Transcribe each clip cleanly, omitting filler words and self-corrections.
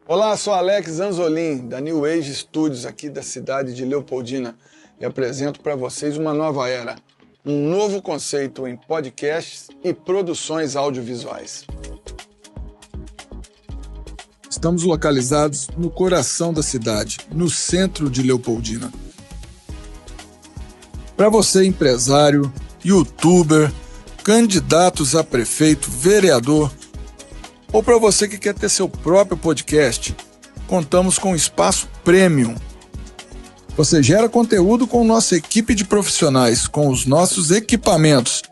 Olá, sou Alex Anzolin, da New Age Studios, aqui da cidade de Leopoldina, e apresento para vocês uma nova era, um novo conceito em podcasts e produções audiovisuais. Estamos localizados no coração da cidade, no centro de Leopoldina. Para você, empresário, youtuber, candidatos a prefeito, vereador, ou para você que quer ter seu próprio podcast, contamos com um espaço premium. Você gera conteúdo com nossa equipe de profissionais, com os nossos equipamentos.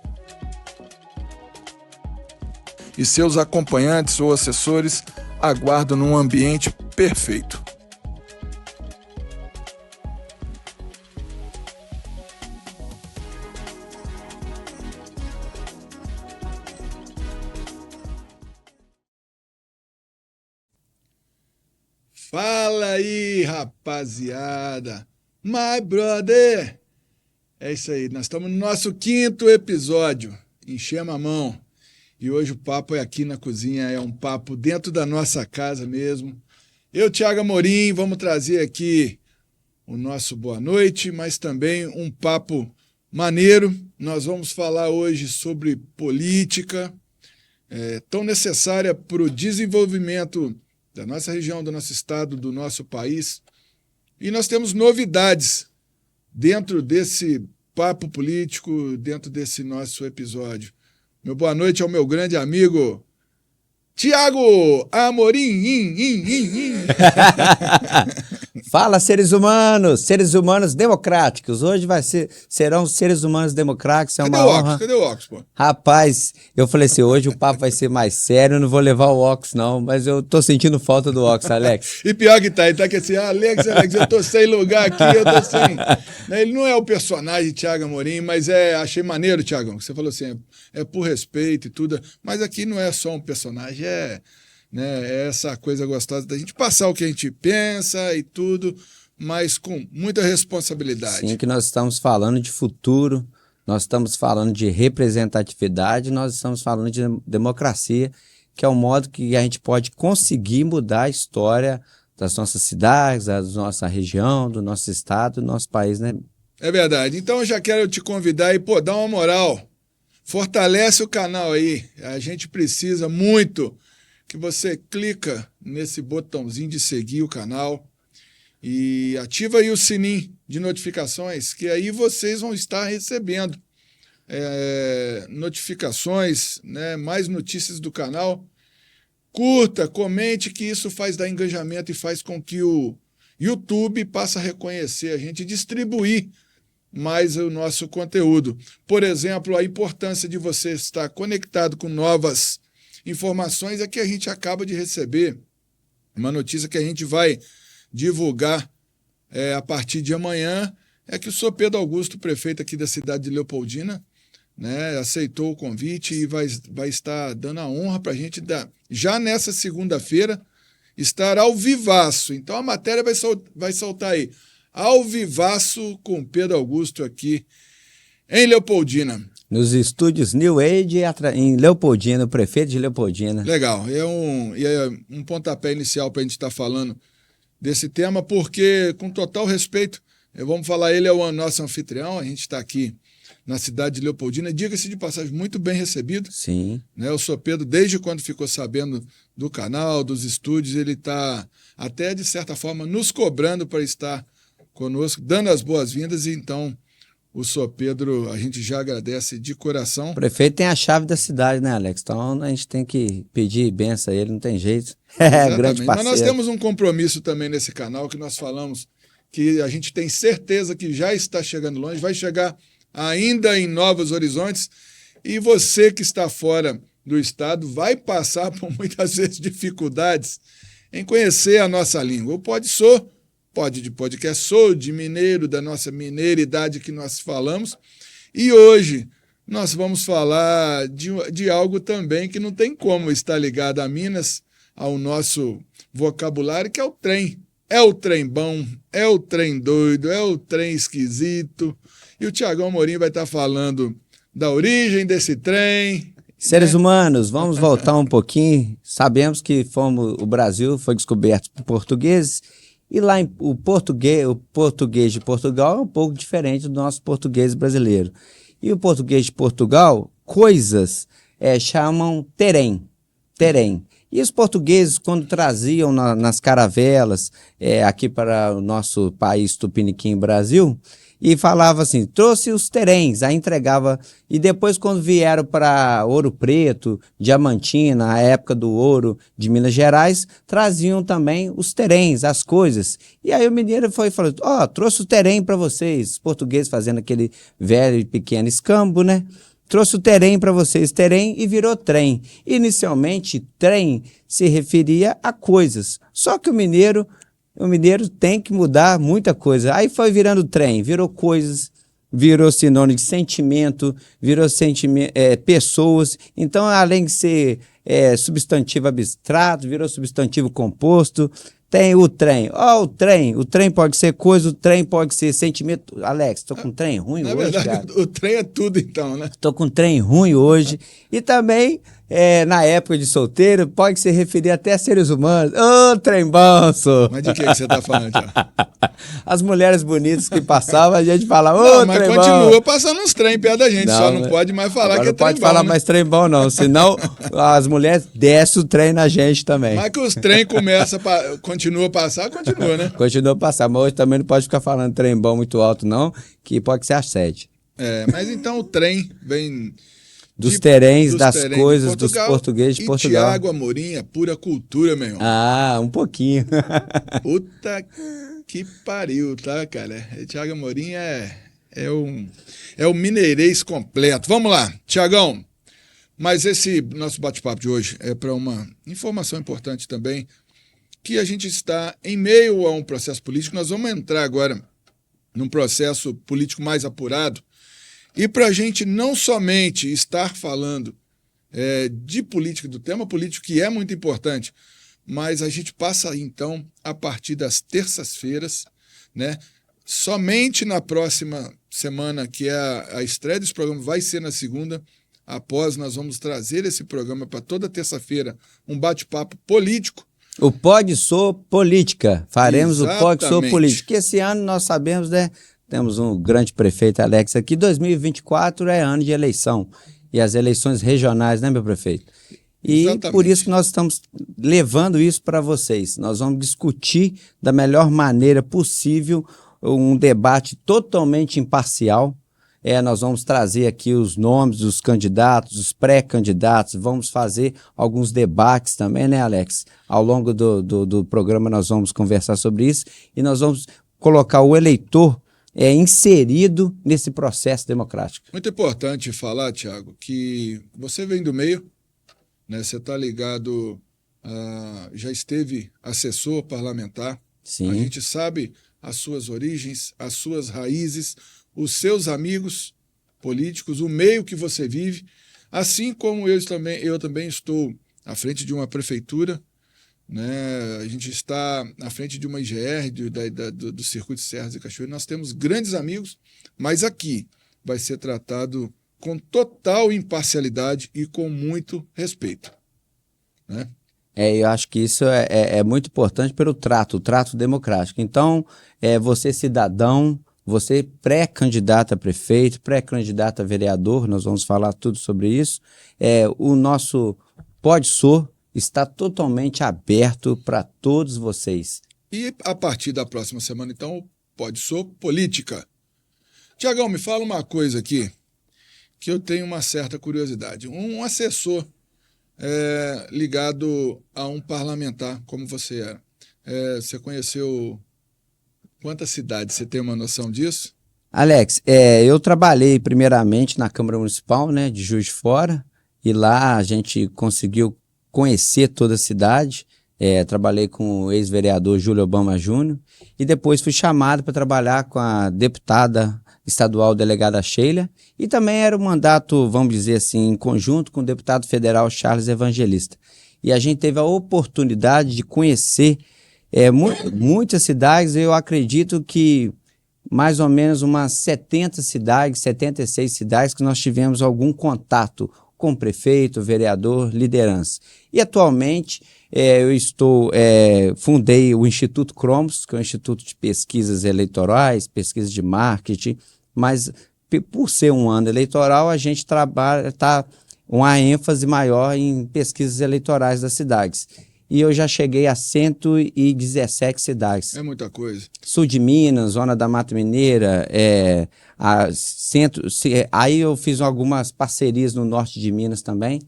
E seus acompanhantes ou assessores aguardam num ambiente perfeito. Fala aí, rapaziada! My brother! É isso aí, nós estamos no nosso 5º episódio, enchemos a mão. E hoje o papo é aqui na cozinha, é um papo dentro da nossa casa mesmo. Eu, Thiago Amorim, vamos trazer aqui o nosso boa noite, mas também um papo maneiro. Nós vamos falar hoje sobre política, tão necessária para o desenvolvimento da nossa região, do nosso estado, do nosso país. E nós temos novidades dentro desse papo político, dentro desse nosso episódio. Meu boa noite ao meu grande amigo Thiago Amorim. Fala, seres humanos democráticos. Hoje serão seres humanos democráticos, é uma honra. Cadê o óculos, pô? Rapaz, eu falei assim, hoje o papo vai ser mais sério, eu não vou levar o óculos não, mas eu tô sentindo falta do óculos, Alex. E pior que tá, ele tá aqui assim, Alex, eu tô sem lugar aqui, eu tô sem... Ele não é o personagem Thiago Amorim, mas achei maneiro, Thiagão, que você falou assim, é por respeito e tudo, mas aqui não é só um personagem, é essa coisa gostosa da gente passar o que a gente pensa e tudo, mas com muita responsabilidade. Sim, que nós estamos falando de futuro, nós estamos falando de representatividade, nós estamos falando de democracia, que é um modo que a gente pode conseguir mudar a história das nossas cidades, da nossa região, do nosso estado, do nosso país, né? É verdade. Então eu já quero te convidar e, dá uma moral. Fortalece o canal aí. A gente precisa muito que você clica nesse botãozinho de seguir o canal e ativa aí o sininho de notificações, que aí vocês vão estar recebendo notificações, mais notícias do canal. Curta, comente, que isso faz dar engajamento e faz com que o YouTube passe a reconhecer a gente e distribuir mais o nosso conteúdo. Por exemplo, a importância de você estar conectado com novas informações é que a gente acaba de receber uma notícia que a gente vai divulgar a partir de amanhã, é que o Sr. Pedro Augusto, prefeito aqui da cidade de Leopoldina, aceitou o convite e vai estar dando a honra para a gente, já nessa segunda-feira, estar ao vivaço. Então a matéria vai soltar aí, ao vivaço com Pedro Augusto aqui em Leopoldina. Nos estúdios New Age em Leopoldina, o prefeito de Leopoldina. Legal, é um pontapé inicial para a gente estar falando desse tema, porque, com total respeito, vamos falar, ele é o nosso anfitrião, a gente está aqui na cidade de Leopoldina, diga-se de passagem, muito bem recebido. Sim. O Sr. Pedro, desde quando ficou sabendo do canal, dos estúdios, ele está até, de certa forma, nos cobrando para estar conosco, dando as boas-vindas, e então o Sr. Pedro, a gente já agradece de coração. O prefeito tem a chave da cidade, né, Alex? Então a gente tem que pedir benção a ele, não tem jeito. Grande parceiro. Mas nós temos um compromisso também nesse canal, que nós falamos que a gente tem certeza que já está chegando longe, vai chegar ainda em novos horizontes, e você que está fora do estado vai passar por muitas vezes dificuldades em conhecer a nossa língua. Pode de podcast, sou de mineiro, da nossa mineiridade que nós falamos, e hoje nós vamos falar de algo também que não tem como estar ligado a Minas, ao nosso vocabulário, que é o trem. É o trem bom, é o trem doido, é o trem esquisito. E o Thiagão Amorim vai estar falando da origem desse trem Seres humanos, vamos voltar um pouquinho. Sabemos que o Brasil foi descoberto por portugueses e lá o português de Portugal é um pouco diferente do nosso português brasileiro. E o português de Portugal, coisas chamam terem. E os portugueses, quando traziam nas caravelas aqui para o nosso país Tupiniquim, Brasil, e falava assim, trouxe os terens, aí entregava. E depois, quando vieram para Ouro Preto, Diamantina, a época do ouro de Minas Gerais, traziam também os terens, as coisas. E aí o mineiro foi e falou, trouxe o terem para vocês. Os portugueses fazendo aquele velho e pequeno escambo, né? Trouxe o terem para vocês, terem, e virou trem. Inicialmente, trem se referia a coisas. Só que o mineiro tem que mudar muita coisa. Aí foi virando trem, virou coisas, virou sinônimo de sentimento, virou pessoas. Então, além de ser substantivo abstrato, virou substantivo composto. Tem o trem. O trem pode ser coisa, o trem pode ser sentimento. Alex, tô com um trem ruim hoje, verdade, cara. O trem é tudo então, né? Tô com um trem ruim hoje. E também, na época de solteiro, pode se referir até a seres humanos. Trem banço! Mas de que você tá falando, Tiago? As mulheres bonitas que passavam, a gente fala, mas trem continua bom. passando uns trem perto da gente, só não pode mais falar que é não trem pode bom, falar né? mais trem bom, não. Senão, as mulheres descem o trem na gente também. Mas que os trem continua a passar, continua, né? Continua a passar, mas hoje também não pode ficar falando trem bom muito alto, não, que pode ser assédio. Mas então o trem vem... Dos terens, das terem coisas, dos portugueses de Portugal. Tiago Amorim é pura cultura, meu irmão. Um pouquinho. Puta que pariu, tá, cara? Tiago Amorim é o mineirês completo. Vamos lá, Tiagão. Mas esse nosso bate-papo de hoje é para uma informação importante também, que a gente está em meio a um processo político. Nós vamos entrar agora num processo político mais apurado. E para a gente não somente estar falando de política, do tema político, que é muito importante, mas a gente passa, então, a partir das terças-feiras, né? Somente na próxima semana, que é a estreia desse programa, vai ser na segunda. Após, nós vamos trazer esse programa para toda terça-feira, um bate-papo político. O Pode Sou Política. Faremos Exatamente. O Pode Sou Política. Que esse ano nós sabemos, né? Temos um grande prefeito, Alex, aqui. 2024 é ano de eleição. E as eleições regionais, né, meu prefeito? E Exatamente. Por isso que nós estamos levando isso para vocês. Nós vamos discutir da melhor maneira possível um debate totalmente imparcial. Nós vamos trazer aqui os nomes dos candidatos, dos pré-candidatos, vamos fazer alguns debates também, né, Alex? Ao longo do programa nós vamos conversar sobre isso e nós vamos colocar o eleitor inserido nesse processo democrático. Muito importante falar, Tiago, que você vem do meio, né? Você está ligado, já esteve assessor parlamentar. Sim. A gente sabe as suas origens, as suas raízes, os seus amigos políticos, o meio que você vive, assim como eu também estou à frente de uma prefeitura, né? A gente está à frente de uma IGR, do Circuito de Serras e Cachoeiras. Nós temos grandes amigos, mas aqui vai ser tratado com total imparcialidade e com muito respeito, né? Eu acho que isso é muito importante pelo o trato democrático. Então, você cidadão, você pré-candidato a prefeito, pré-candidato a vereador, nós vamos falar tudo sobre isso. O nosso Pode Sou está totalmente aberto para todos vocês. E a partir da próxima semana, então, Pode Sou Política. Tiagão, me fala uma coisa aqui, que eu tenho uma certa curiosidade. Um assessor ligado a um parlamentar, como você era, você conheceu quantas cidades? Você tem uma noção disso? Alex, eu trabalhei primeiramente na Câmara Municipal, né, de Juiz de Fora, e lá a gente conseguiu conhecer toda a cidade. Trabalhei com o ex-vereador Júlio Obama Júnior e depois fui chamado para trabalhar com a deputada estadual delegada Sheila e também era um mandato, vamos dizer assim, em conjunto com o deputado federal Charles Evangelista. E a gente teve a oportunidade de conhecer muitas cidades. Eu acredito que mais ou menos umas 70 cidades, 76 cidades que nós tivemos algum contato com prefeito, vereador, liderança. E atualmente fundei o Instituto Cromos, que é um instituto de pesquisas eleitorais, pesquisas de marketing, mas por ser um ano eleitoral, a gente está uma ênfase maior em pesquisas eleitorais das cidades. E eu já cheguei a 117 cidades. É muita coisa. Sul de Minas, Zona da Mata Mineira, aí eu fiz algumas parcerias no norte de Minas também,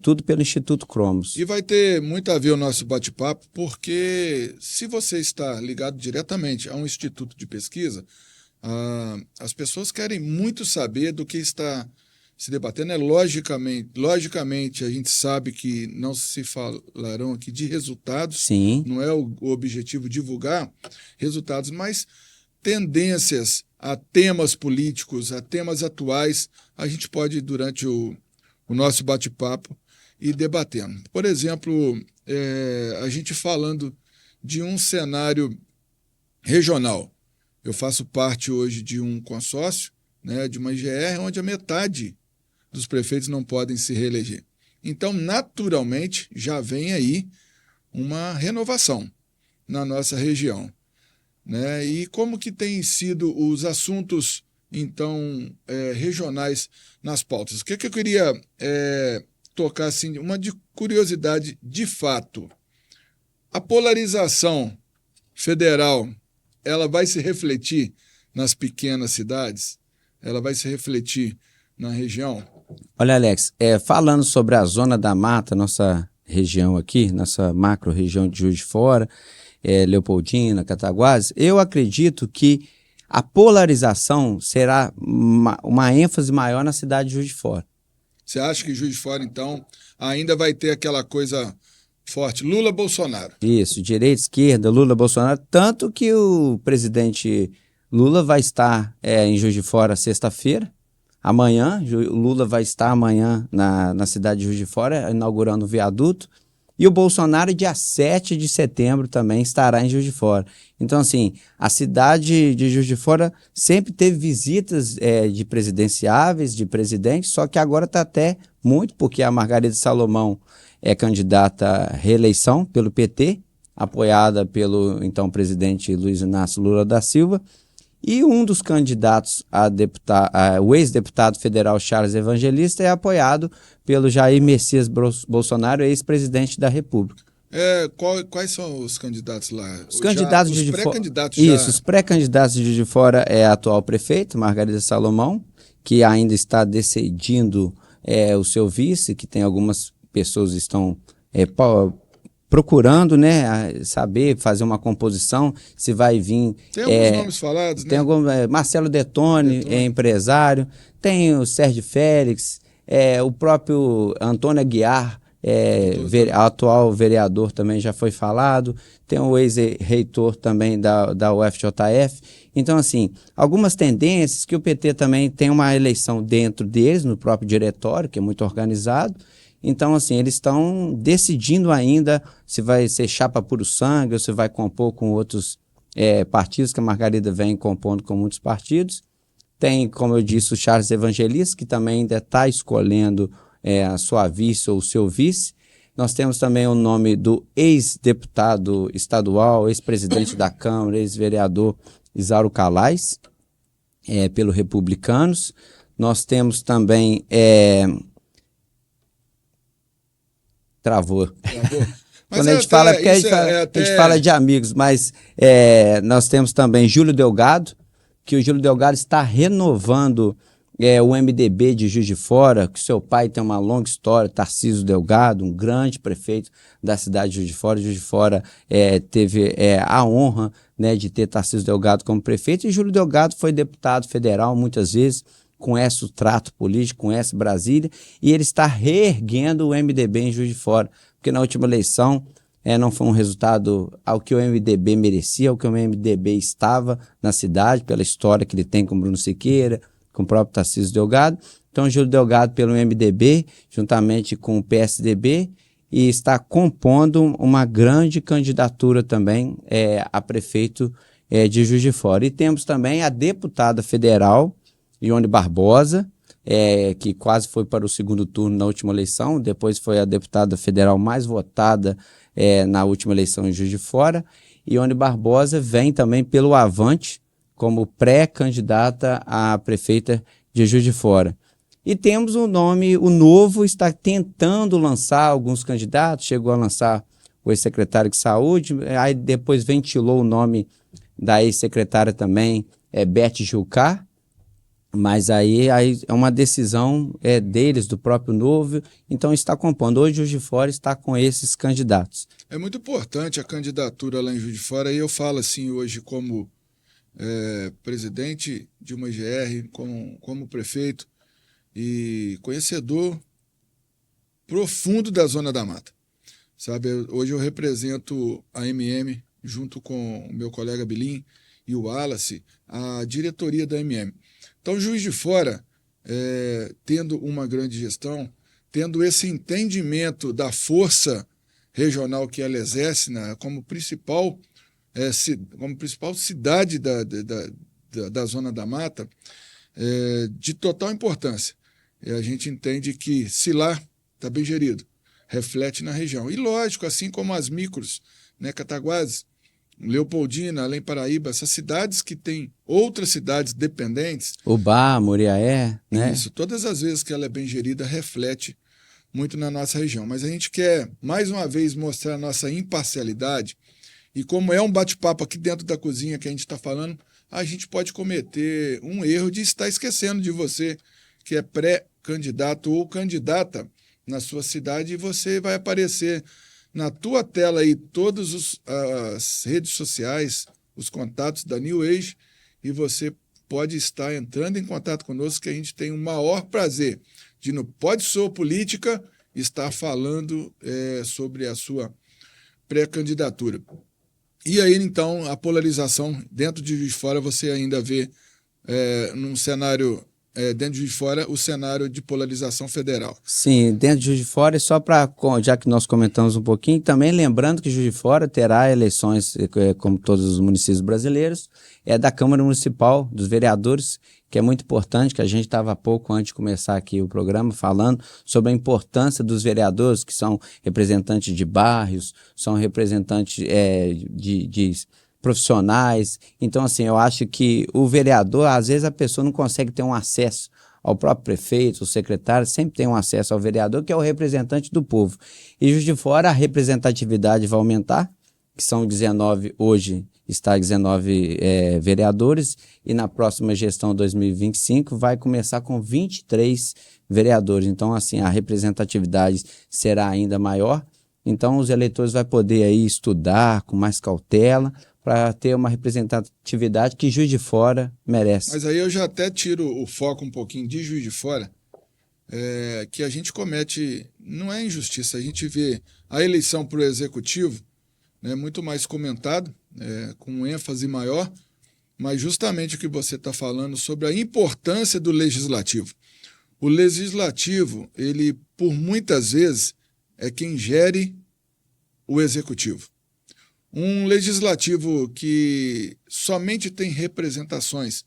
tudo pelo Instituto Cromos. E vai ter muito a ver o nosso bate-papo, porque se você está ligado diretamente a um instituto de pesquisa, as pessoas querem muito saber do que está se debatendo. Logicamente, a gente sabe que não se falarão aqui de resultados. Sim. Não é o objetivo divulgar resultados, mas tendências a temas políticos, a temas atuais, a gente pode, durante o nosso bate-papo, ir debatendo. Por exemplo, a gente falando de um cenário regional. Eu faço parte hoje de um consórcio, né, de uma IGR, onde a metade dos prefeitos não podem se reeleger. Então, naturalmente, já vem aí uma renovação na nossa região, né? E como que têm sido os assuntos, então, regionais nas pautas? O que eu queria tocar, assim, uma curiosidade de fato. A polarização federal, ela vai se refletir nas pequenas cidades? Ela vai se refletir na região? Olha, Alex, falando sobre a Zona da Mata, nossa região aqui, nossa macro-região de Juiz de Fora, Leopoldina, Cataguases, eu acredito que a polarização será uma ênfase maior na cidade de Juiz de Fora. Você acha que Juiz de Fora, então, ainda vai ter aquela coisa forte, Lula-Bolsonaro? Isso, direita, esquerda, Lula-Bolsonaro, tanto que o presidente Lula vai estar em Juiz de Fora sexta-feira. Amanhã, o Lula vai estar amanhã na cidade de Juiz de Fora, inaugurando o viaduto. E o Bolsonaro, dia 7 de setembro, também estará em Juiz de Fora. Então, assim, a cidade de Juiz de Fora sempre teve visitas de presidenciáveis, de presidentes, só que agora está até muito, porque a Margarida Salomão é candidata à reeleição pelo PT, apoiada pelo então presidente Luiz Inácio Lula da Silva. E um dos candidatos o ex-deputado federal Charles Evangelista é apoiado pelo Jair Messias Bolsonaro, ex-presidente da República. Quais são os candidatos lá? Os candidatos os de pré-candidatos Isso, os pré-candidatos de Juiz de Fora é a atual prefeita, Margarida Salomão, que ainda está decidindo o seu vice, que tem algumas pessoas que estão procurando, né, saber, fazer uma composição, se vai vir... Tem alguns nomes falados, tem né? Marcelo Detone, é empresário, tem o Sérgio Félix, o próprio Antônio Aguiar, atual vereador também já foi falado, tem o ex-reitor também da UFJF. Então, assim, algumas tendências que o PT também tem uma eleição dentro deles, no próprio diretório, que é muito organizado. Então, assim, eles estão decidindo ainda se vai ser chapa puro sangue ou se vai compor com outros partidos, que a Margarida vem compondo com muitos partidos. Tem, como eu disse, o Charles Evangelista, que também ainda está escolhendo a sua vice ou o seu vice. Nós temos também o nome do ex-deputado estadual, ex-presidente da Câmara, ex-vereador Isauro Calais, pelo Republicanos. Nós temos também... Travou. Quando a gente fala, porque a gente fala de amigos, mas nós temos também Júlio Delgado, que o Júlio Delgado está renovando o MDB de Juiz de Fora, que seu pai tem uma longa história, Tarcísio Delgado, um grande prefeito da cidade de Juiz de Fora. Juiz de Fora teve a honra, né, de ter Tarcísio Delgado como prefeito, e Júlio Delgado foi deputado federal muitas vezes, conhece o trato político, conhece Brasília, e ele está reerguendo o MDB em Juiz de Fora, porque na última eleição não foi um resultado ao que o MDB merecia, ao que o MDB estava na cidade, pela história que ele tem com Bruno Siqueira, com o próprio Tarcísio Delgado. Então, Júlio Delgado pelo MDB, juntamente com o PSDB, e está compondo uma grande candidatura também a prefeito de Juiz de Fora. E temos também a deputada federal, Ione Barbosa, que quase foi para o segundo turno na última eleição, depois foi a deputada federal mais votada na última eleição em Juiz de Fora. Ione Barbosa vem também pelo Avante como pré-candidata a prefeita de Juiz de Fora. E temos o Novo está tentando lançar alguns candidatos, chegou a lançar o ex-secretário de Saúde, aí depois ventilou o nome da ex-secretária também, Beth Jucá, mas aí é uma decisão deles, do próprio Novo, então está compondo. Hoje Juiz de Fora está com esses candidatos. É muito importante a candidatura lá em Juiz de Fora, e eu falo assim hoje como presidente de uma IGR, como prefeito e conhecedor profundo da Zona da Mata. Sabe, hoje eu represento a MM, junto com o meu colega Bilim e o Wallace, a diretoria da MM. Então, Juiz de Fora, tendo uma grande gestão, tendo esse entendimento da força regional que ela exerce como principal cidade da Zona da Mata, de total importância. E a gente entende que, se lá está bem gerido, reflete na região. E, lógico, assim como as micros, Cataguases, Leopoldina, Além Paraíba, essas cidades que têm outras cidades dependentes. Ubá, Muriaé, né? Isso, todas as vezes que ela é bem gerida, reflete muito na nossa região. Mas a gente quer, mais uma vez, mostrar a nossa imparcialidade. E como é um bate-papo aqui dentro da cozinha que a gente está falando, a gente pode cometer um erro de estar esquecendo de você, que é pré-candidato ou candidata na sua cidade, e você vai aparecer na tua tela aí todas as redes sociais, os contatos da New Age, e você pode estar entrando em contato conosco, que a gente tem o maior prazer de, no Pode Sou Política, estar falando sobre a sua pré-candidatura. E aí, então, a polarização dentro de Juiz de Fora, você ainda vê num cenário, dentro de Juiz de Fora, o cenário de polarização federal. Sim, dentro de Juiz de Fora, só para, já que nós comentamos um pouquinho, também lembrando que Juiz de Fora terá eleições, como todos os municípios brasileiros, da Câmara Municipal, dos vereadores, que é muito importante, que a gente estava há pouco antes de começar aqui o programa falando sobre a importância dos vereadores, que são representantes de bairros, são representantes de profissionais. Então, assim, eu acho que o vereador, às vezes a pessoa não consegue ter um acesso ao próprio prefeito, o secretário, sempre tem um acesso ao vereador, que é o representante do povo. E Juiz de Fora, a representatividade vai aumentar, que são 19, hoje está 19 vereadores, e na próxima gestão 2025 vai começar com 23 vereadores. Então, assim, a representatividade será ainda maior. Então, os eleitores vão poder aí estudar com mais cautela, para ter uma representatividade que Juiz de Fora merece. Mas aí eu já até tiro o foco um pouquinho de Juiz de Fora, que a gente comete, não é injustiça, a gente vê a eleição para o Executivo, muito mais comentado, com ênfase maior, mas justamente o que você está falando sobre a importância do Legislativo. O Legislativo, ele, por muitas vezes, é quem gere o Executivo. Um legislativo que somente tem representações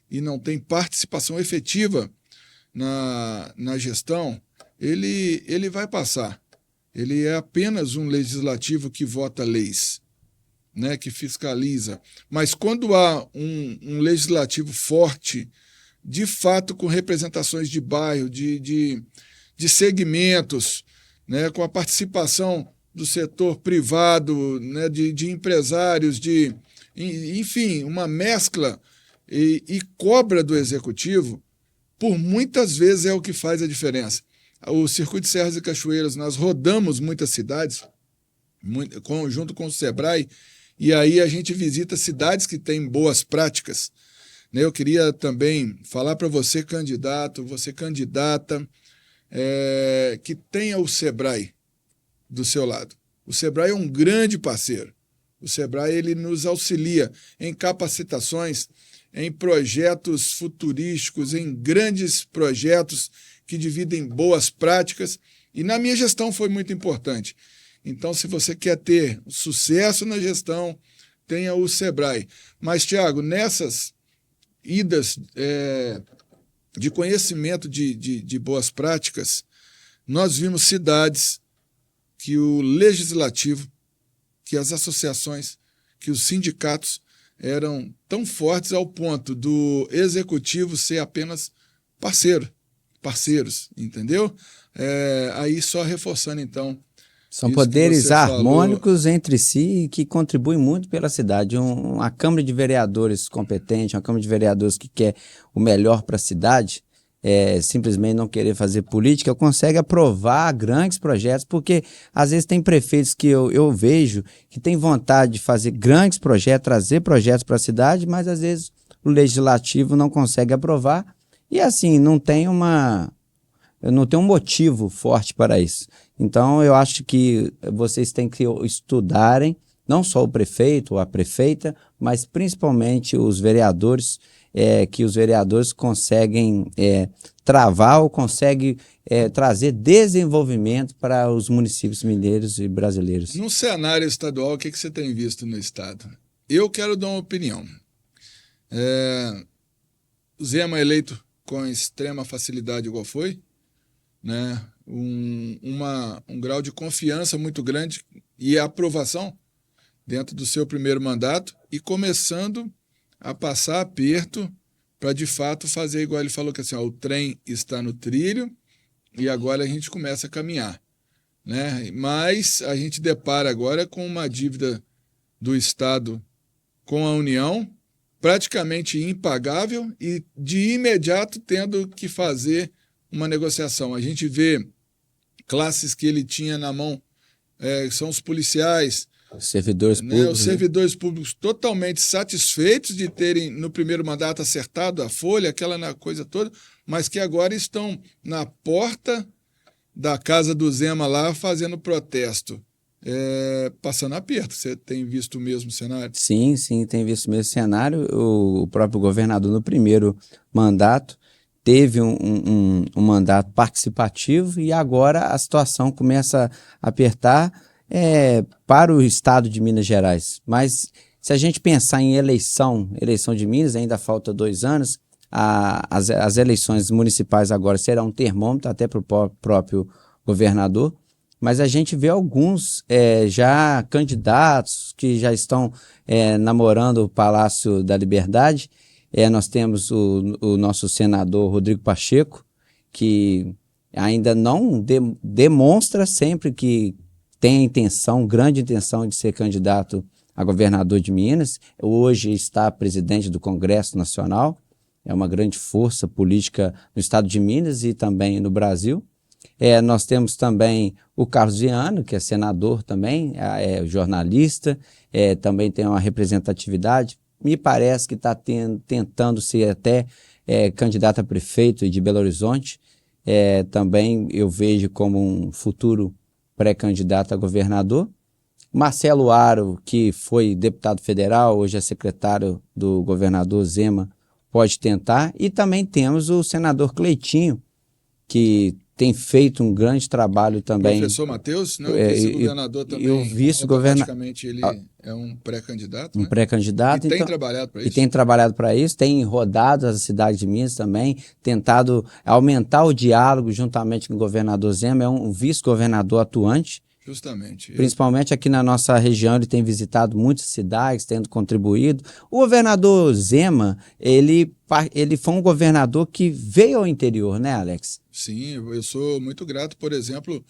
e não tem participação efetiva na gestão, ele vai passar. Ele é apenas um legislativo que vota leis, que fiscaliza. Mas quando há um legislativo forte, de fato com representações de bairro, de segmentos, com a participação do setor privado, de empresários, enfim, uma mescla e cobra do Executivo, por muitas vezes é o que faz a diferença. O Circuito de Serras e Cachoeiras, nós rodamos muitas cidades, junto com o Sebrae, e aí a gente visita cidades que têm boas práticas. Eu queria também falar para você, candidato, você candidata, que tenha o Sebrae do seu lado. O Sebrae é um grande parceiro. O Sebrae ele nos auxilia em capacitações, em projetos futurísticos, em grandes projetos que dividem boas práticas. E na minha gestão foi muito importante. Então, se você quer ter sucesso na gestão, tenha o Sebrae. Mas, Tiago, nessas idas de conhecimento de boas práticas, nós vimos cidades que o legislativo, que as associações, que os sindicatos eram tão fortes ao ponto do executivo ser apenas parceiros, entendeu? Aí só reforçando, então, são isso poderes que você harmônicos entre si que contribuem muito pela cidade. Uma Câmara de Vereadores competente, uma Câmara de Vereadores que quer o melhor para a cidade, simplesmente não querer fazer política, consegue aprovar grandes projetos, porque às vezes tem prefeitos que eu vejo que tem vontade de fazer grandes projetos, trazer projetos para a cidade, mas às vezes o legislativo não consegue aprovar e assim não tem um motivo forte para isso. Então, eu acho que vocês têm que estudarem, não só o prefeito ou a prefeita, mas principalmente os vereadores, que os vereadores conseguem travar ou conseguem trazer desenvolvimento para os municípios mineiros e brasileiros. No cenário estadual, o que você tem visto no estado? Eu quero dar uma opinião. O Zema eleito com extrema facilidade, igual foi, né? Um grau de confiança muito grande e aprovação dentro do seu primeiro mandato e começando a passar aperto para, de fato, fazer igual ele falou, que assim, o trem está no trilho e agora a gente começa a caminhar, né? Mas a gente depara agora com uma dívida do Estado com a União praticamente impagável e de imediato tendo que fazer uma negociação. A gente vê classes que ele tinha na mão, são os policiais, os servidores públicos. Os servidores públicos totalmente satisfeitos de terem, no primeiro mandato, acertado a folha, aquela coisa toda, mas que agora estão na porta da casa do Zema lá fazendo protesto. Passando aperto. Você tem visto o mesmo cenário? Sim, tem visto o mesmo cenário. O próprio governador, no primeiro mandato, teve um mandato participativo e agora a situação começa a apertar para o estado de Minas Gerais. Mas se a gente pensar em eleição de Minas, ainda falta 2 anos, as eleições municipais agora serão um termômetro até para o próprio governador, mas a gente vê alguns já candidatos que já estão namorando o Palácio da Liberdade. Nós temos o nosso senador Rodrigo Pacheco, que ainda não demonstra sempre que tem grande intenção de ser candidato a governador de Minas. Hoje está presidente do Congresso Nacional, é uma grande força política no estado de Minas e também no Brasil. Nós temos também o Carlos Viana, que é senador também, jornalista, também tem uma representatividade. Me parece que está tentando ser até candidato a prefeito de Belo Horizonte. Também eu vejo como um futuro pré-candidato a governador. Marcelo Aro, que foi deputado federal, hoje é secretário do governador Zema, pode tentar. E também temos o senador Cleitinho, que tem feito um grande trabalho também. O professor Matheus, né? O vice-governador também. E o vice-governador. Automaticamente ele é um pré-candidato. Um pré-candidato. E tem trabalhado para isso. E tem trabalhado para isso, tem rodado as cidades de Minas também, tentado aumentar o diálogo juntamente com o governador Zema, é um vice-governador atuante. Justamente. Principalmente aqui na nossa região, ele tem visitado muitas cidades, tendo contribuído. O governador Zema, ele foi um governador que veio ao interior, né, Alex? Sim, eu sou muito grato. Por exemplo,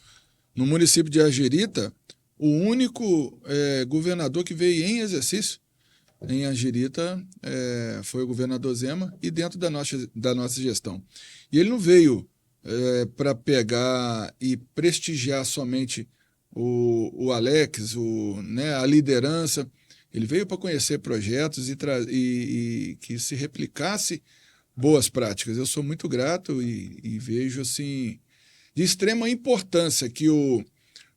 no município de Argerita, o único governador que veio em exercício em Argerita foi o governador Zema e dentro da nossa gestão. E ele não veio para pegar e prestigiar somente o Alex, a liderança. Ele veio para conhecer projetos e que se replicasse boas práticas. Eu sou muito grato e vejo assim, de extrema importância que o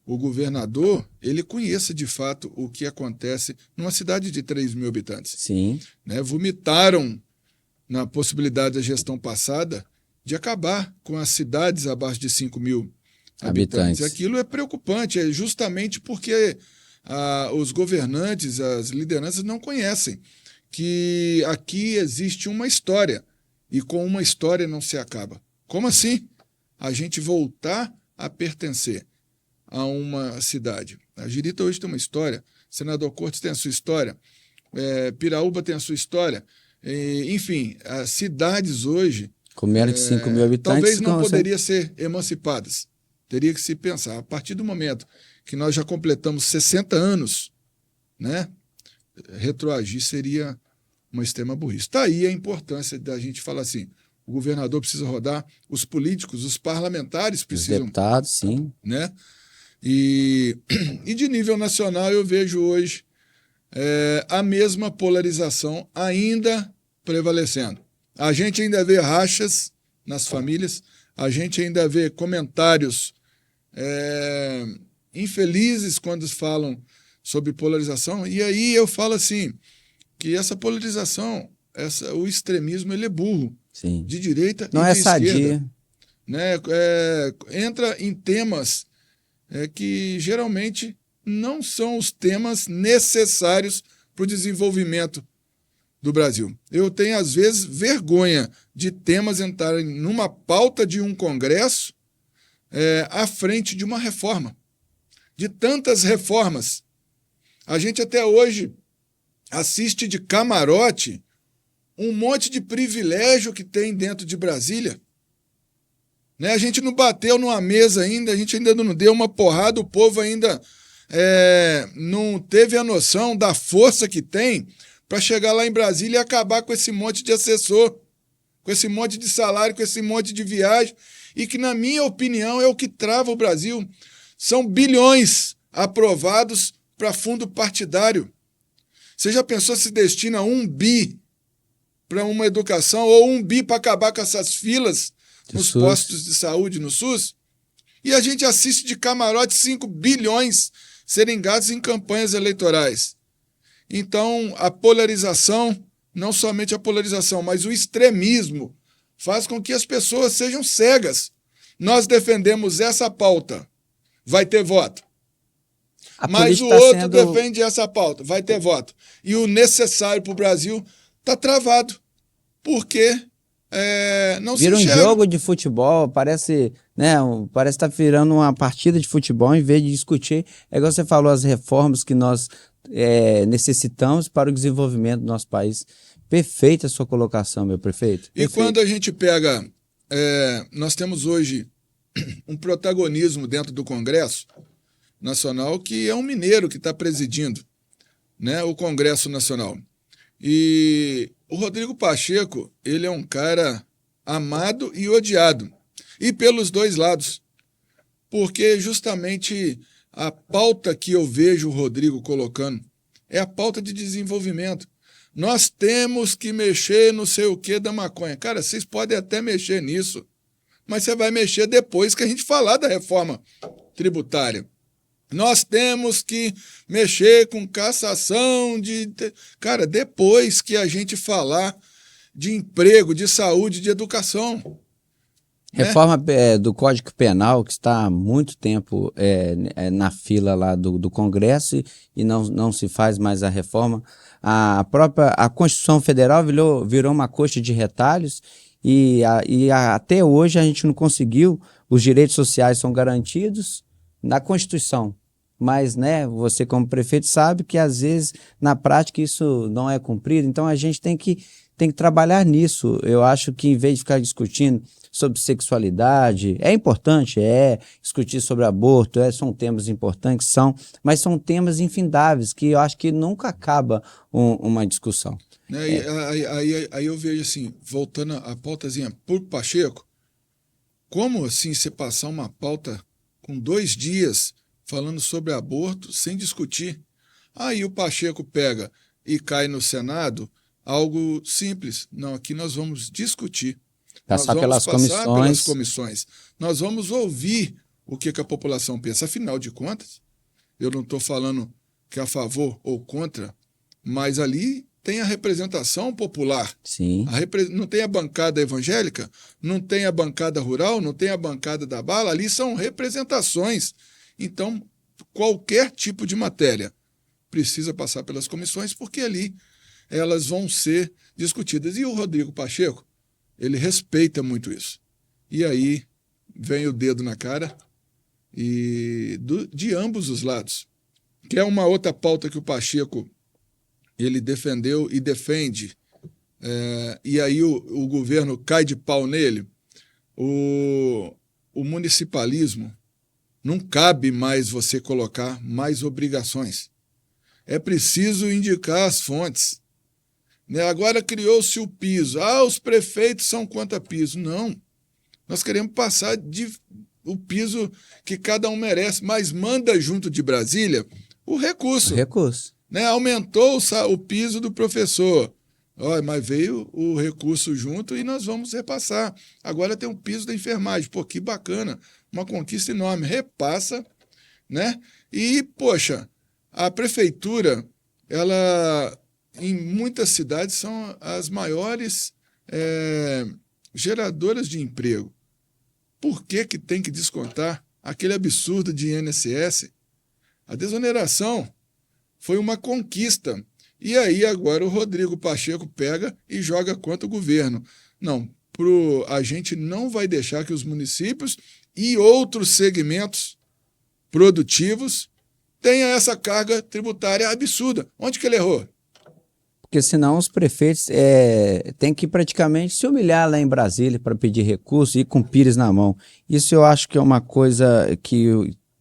governador ele conheça de fato o que acontece numa cidade de 3 mil habitantes. Sim. Vomitaram na possibilidade da gestão passada de acabar com as cidades abaixo de 5 mil habitantes. Aquilo é preocupante, justamente porque os governantes, as lideranças não conhecem que aqui existe uma história e com uma história não se acaba. Como assim? A gente voltar a pertencer a uma cidade. A Girita hoje tem uma história, Senador Cortes tem a sua história, Piraúba tem a sua história, enfim, as cidades hoje Com menos de 5 mil habitantes. talvez não poderiam ser emancipadas. Teria que se pensar. A partir do momento que nós já completamos 60 anos, né, retroagir seria uma extrema burrice. Está aí a importância da gente falar assim, o governador precisa rodar, os políticos, os parlamentares precisam... Os deputados, sim. Né? E de nível nacional eu vejo hoje a mesma polarização ainda prevalecendo. A gente ainda vê rachas nas famílias, a gente ainda vê comentários infelizes quando falam sobre polarização, e aí eu falo assim, que essa polarização, o extremismo, ele é burro, Sim. de direita não e é de sadia. esquerda. Né? Entra em temas que geralmente não são os temas necessários para o desenvolvimento do Brasil. Eu tenho, às vezes, vergonha de temas entrarem numa pauta de um congresso à frente de uma reforma. De tantas reformas. A gente até hoje assiste de camarote um monte de privilégio que tem dentro de Brasília. Né? A gente não bateu numa mesa ainda, a gente ainda não deu uma porrada, o povo ainda não teve a noção da força que tem para chegar lá em Brasília e acabar com esse monte de assessor, com esse monte de salário, com esse monte de viagem, e que, na minha opinião, é o que trava o Brasil. São bilhões aprovados para fundo partidário. Você já pensou se destina 1 bi para uma educação ou 1 bi para acabar com essas filas nos postos de saúde, no SUS? E a gente assiste de camarote 5 bilhões serem gastos em campanhas eleitorais. Então, a polarização, não somente a polarização, mas o extremismo, faz com que as pessoas sejam cegas. Nós defendemos essa pauta, vai ter voto. Mas o outro defende essa pauta, vai ter voto. E o necessário para o Brasil está travado, porque não se enxerga. Vira um jogo de futebol, parece estar virando uma partida de futebol em vez de discutir. É igual você falou, as reformas que nós necessitamos para o desenvolvimento do nosso país. Perfeita a sua colocação, meu prefeito. E quando a gente pega... nós temos hoje um protagonismo dentro do Congresso Nacional, que é um mineiro que está presidindo, né, o Congresso Nacional. E o Rodrigo Pacheco, ele é um cara amado e odiado, e pelos dois lados, porque justamente a pauta que eu vejo o Rodrigo colocando é a pauta de desenvolvimento. Nós temos que mexer no sei o que da maconha. Cara, vocês podem até mexer nisso, mas você vai mexer depois que a gente falar da reforma tributária. Nós temos que mexer com cassação de... Cara, depois que a gente falar de emprego, de saúde, de educação. Reforma do Código Penal, que está há muito tempo na fila lá do Congresso e não se faz mais a reforma. A Constituição Federal virou uma coxa de retalhos e até hoje a gente não conseguiu. Os direitos sociais são garantidos na Constituição. Mas, você como prefeito sabe que às vezes na prática isso não é cumprido, então a gente tem que trabalhar nisso. Eu acho que em vez de ficar discutindo sobre sexualidade, é importante, discutir sobre aborto, são temas importantes, mas são temas infindáveis que eu acho que nunca acaba uma discussão. Aí eu vejo assim, voltando a pautazinha por Pacheco, como assim você passar uma pauta com 2 dias falando sobre aborto sem discutir? Aí o Pacheco pega e cai no Senado algo simples. Não, aqui nós vamos discutir. Passar pelas comissões. Nós vamos ouvir o que a população pensa. Afinal de contas, eu não estou falando que é a favor ou contra, mas ali tem a representação popular. Sim. Não tem a bancada evangélica, não tem a bancada rural, não tem a bancada da bala, ali são representações. Então, qualquer tipo de matéria precisa passar pelas comissões, porque ali elas vão ser discutidas. E o Rodrigo Pacheco, ele respeita muito isso. E aí vem o dedo na cara de ambos os lados. Que é uma outra pauta que o Pacheco ele defendeu e defende, e aí o governo cai de pau nele. O municipalismo não cabe mais você colocar mais obrigações. É preciso indicar as fontes. Né? Agora criou-se o piso. Os prefeitos são contra piso. Não. Nós queremos passar o piso que cada um merece, mas manda junto de Brasília o recurso. Né? Aumentou o piso do professor. Mas veio o recurso junto e nós vamos repassar. Agora tem um piso da enfermagem. Pô, que bacana. Uma conquista enorme. Repassa, né? E, poxa, a prefeitura, ela, em muitas cidades, são as maiores geradoras de emprego. Por que tem que descontar aquele absurdo de INSS? A desoneração foi uma conquista. E aí agora o Rodrigo Pacheco pega e joga contra o governo. Não, a gente não vai deixar que os municípios e outros segmentos produtivos tenham essa carga tributária absurda. Onde que ele errou? Porque senão os prefeitos têm que praticamente se humilhar lá em Brasília para pedir recurso e ir com pires na mão. Isso eu acho que é uma coisa que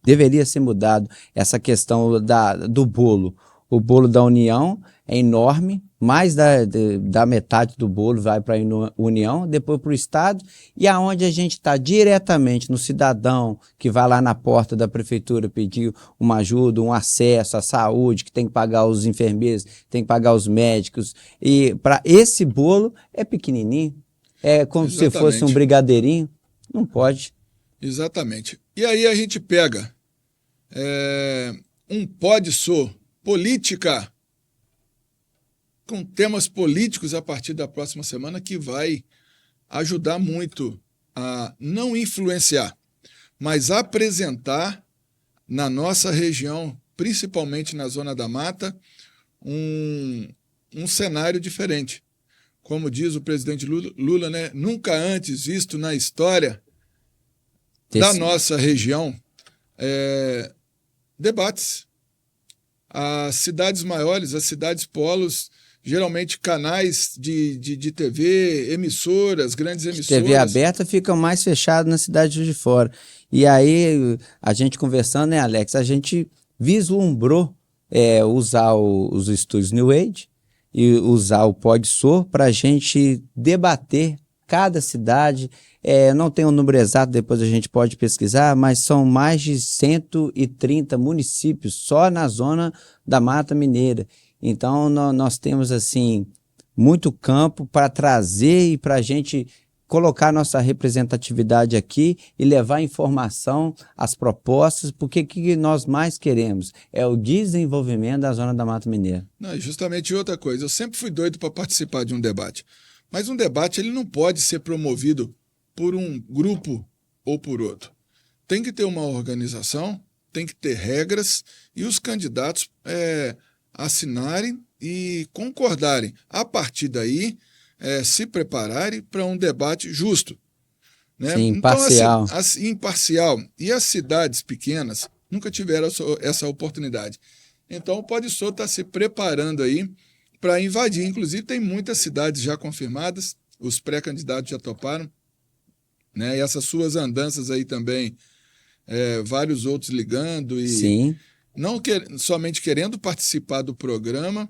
deveria ser mudado, essa questão do bolo. O bolo da União é enorme, mais da metade do bolo vai para a União, depois para o Estado, e aonde a gente está diretamente no cidadão que vai lá na porta da prefeitura pedir uma ajuda, um acesso à saúde, que tem que pagar os enfermeiros, tem que pagar os médicos, e para esse bolo é pequenininho, é como se fosse um brigadeirinho, não pode. Exatamente. E aí a gente pega um pode ser política, com temas políticos a partir da próxima semana, que vai ajudar muito a não influenciar, mas apresentar na nossa região, principalmente na Zona da Mata, um cenário diferente. Como diz o presidente Lula, né? Nunca antes visto na história da nossa região debates. As cidades maiores, as cidades polos, geralmente canais de TV, emissoras, grandes emissoras. TV aberta fica mais fechado na cidade de fora. E aí, a gente conversando, né, Alex, a gente vislumbrou usar os estúdios New Age e usar o PodSor para a gente debater cada cidade. Não tem um número exato, depois a gente pode pesquisar, mas são mais de 130 municípios só na zona da Mata Mineira. Então, nós temos assim muito campo para trazer e para a gente colocar nossa representatividade aqui e levar informação, as propostas, porque o que nós mais queremos é o desenvolvimento da zona da Mata Mineira. Não, justamente outra coisa, eu sempre fui doido para participar de um debate, mas um debate ele não pode ser promovido por um grupo ou por outro. Tem que ter uma organização, tem que ter regras e os candidatos assinarem e concordarem. A partir daí, se prepararem para um debate justo. Né? Sim, imparcial. Então, imparcial. E as cidades pequenas nunca tiveram essa oportunidade. Então, o PodSor está se preparando aí para invadir. Inclusive, tem muitas cidades já confirmadas, os pré-candidatos já toparam. Né? E essas suas andanças aí também, vários outros ligando e Sim. Não somente querendo participar do programa,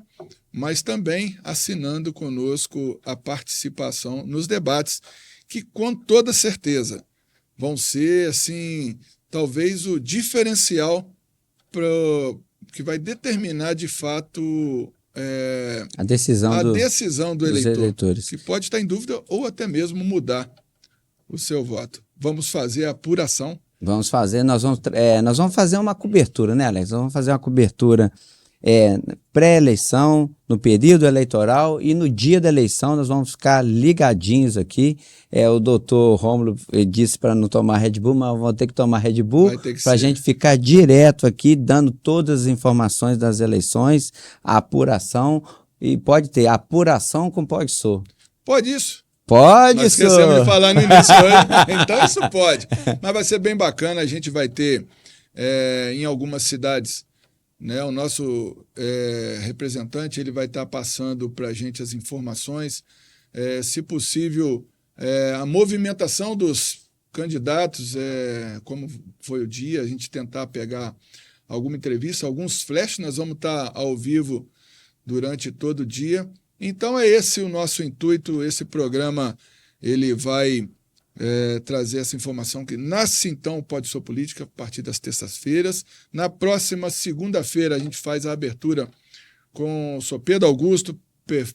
mas também assinando conosco a participação nos debates, que com toda certeza vão ser assim, talvez o diferencial que vai determinar de fato a decisão do eleitor, eleitores, que pode estar em dúvida ou até mesmo mudar o seu voto. Vamos fazer a apuração. Nós vamos fazer uma cobertura, né, Alex? Nós vamos fazer uma cobertura pré-eleição, no período eleitoral e no dia da eleição nós vamos ficar ligadinhos aqui. O doutor Rômulo disse para não tomar Red Bull, mas vamos ter que tomar Red Bull para a gente ficar direto aqui, dando todas as informações das eleições, a apuração, e pode ter apuração com PodSor. Pode isso. Pode, Nós senhor. esquecemos de falar no início hoje, então isso pode. Mas vai ser bem bacana, a gente vai ter em algumas cidades, né, o nosso representante ele vai estar passando para a gente as informações, se possível, a movimentação dos candidatos, como foi o dia, a gente tentar pegar alguma entrevista, alguns flashes, nós vamos estar ao vivo durante todo o dia. Então é esse o nosso intuito, esse programa ele vai trazer essa informação que nasce então o Pode Ser Política a partir das terças-feiras. Na próxima segunda-feira a gente faz a abertura com o Sr. Pedro Augusto,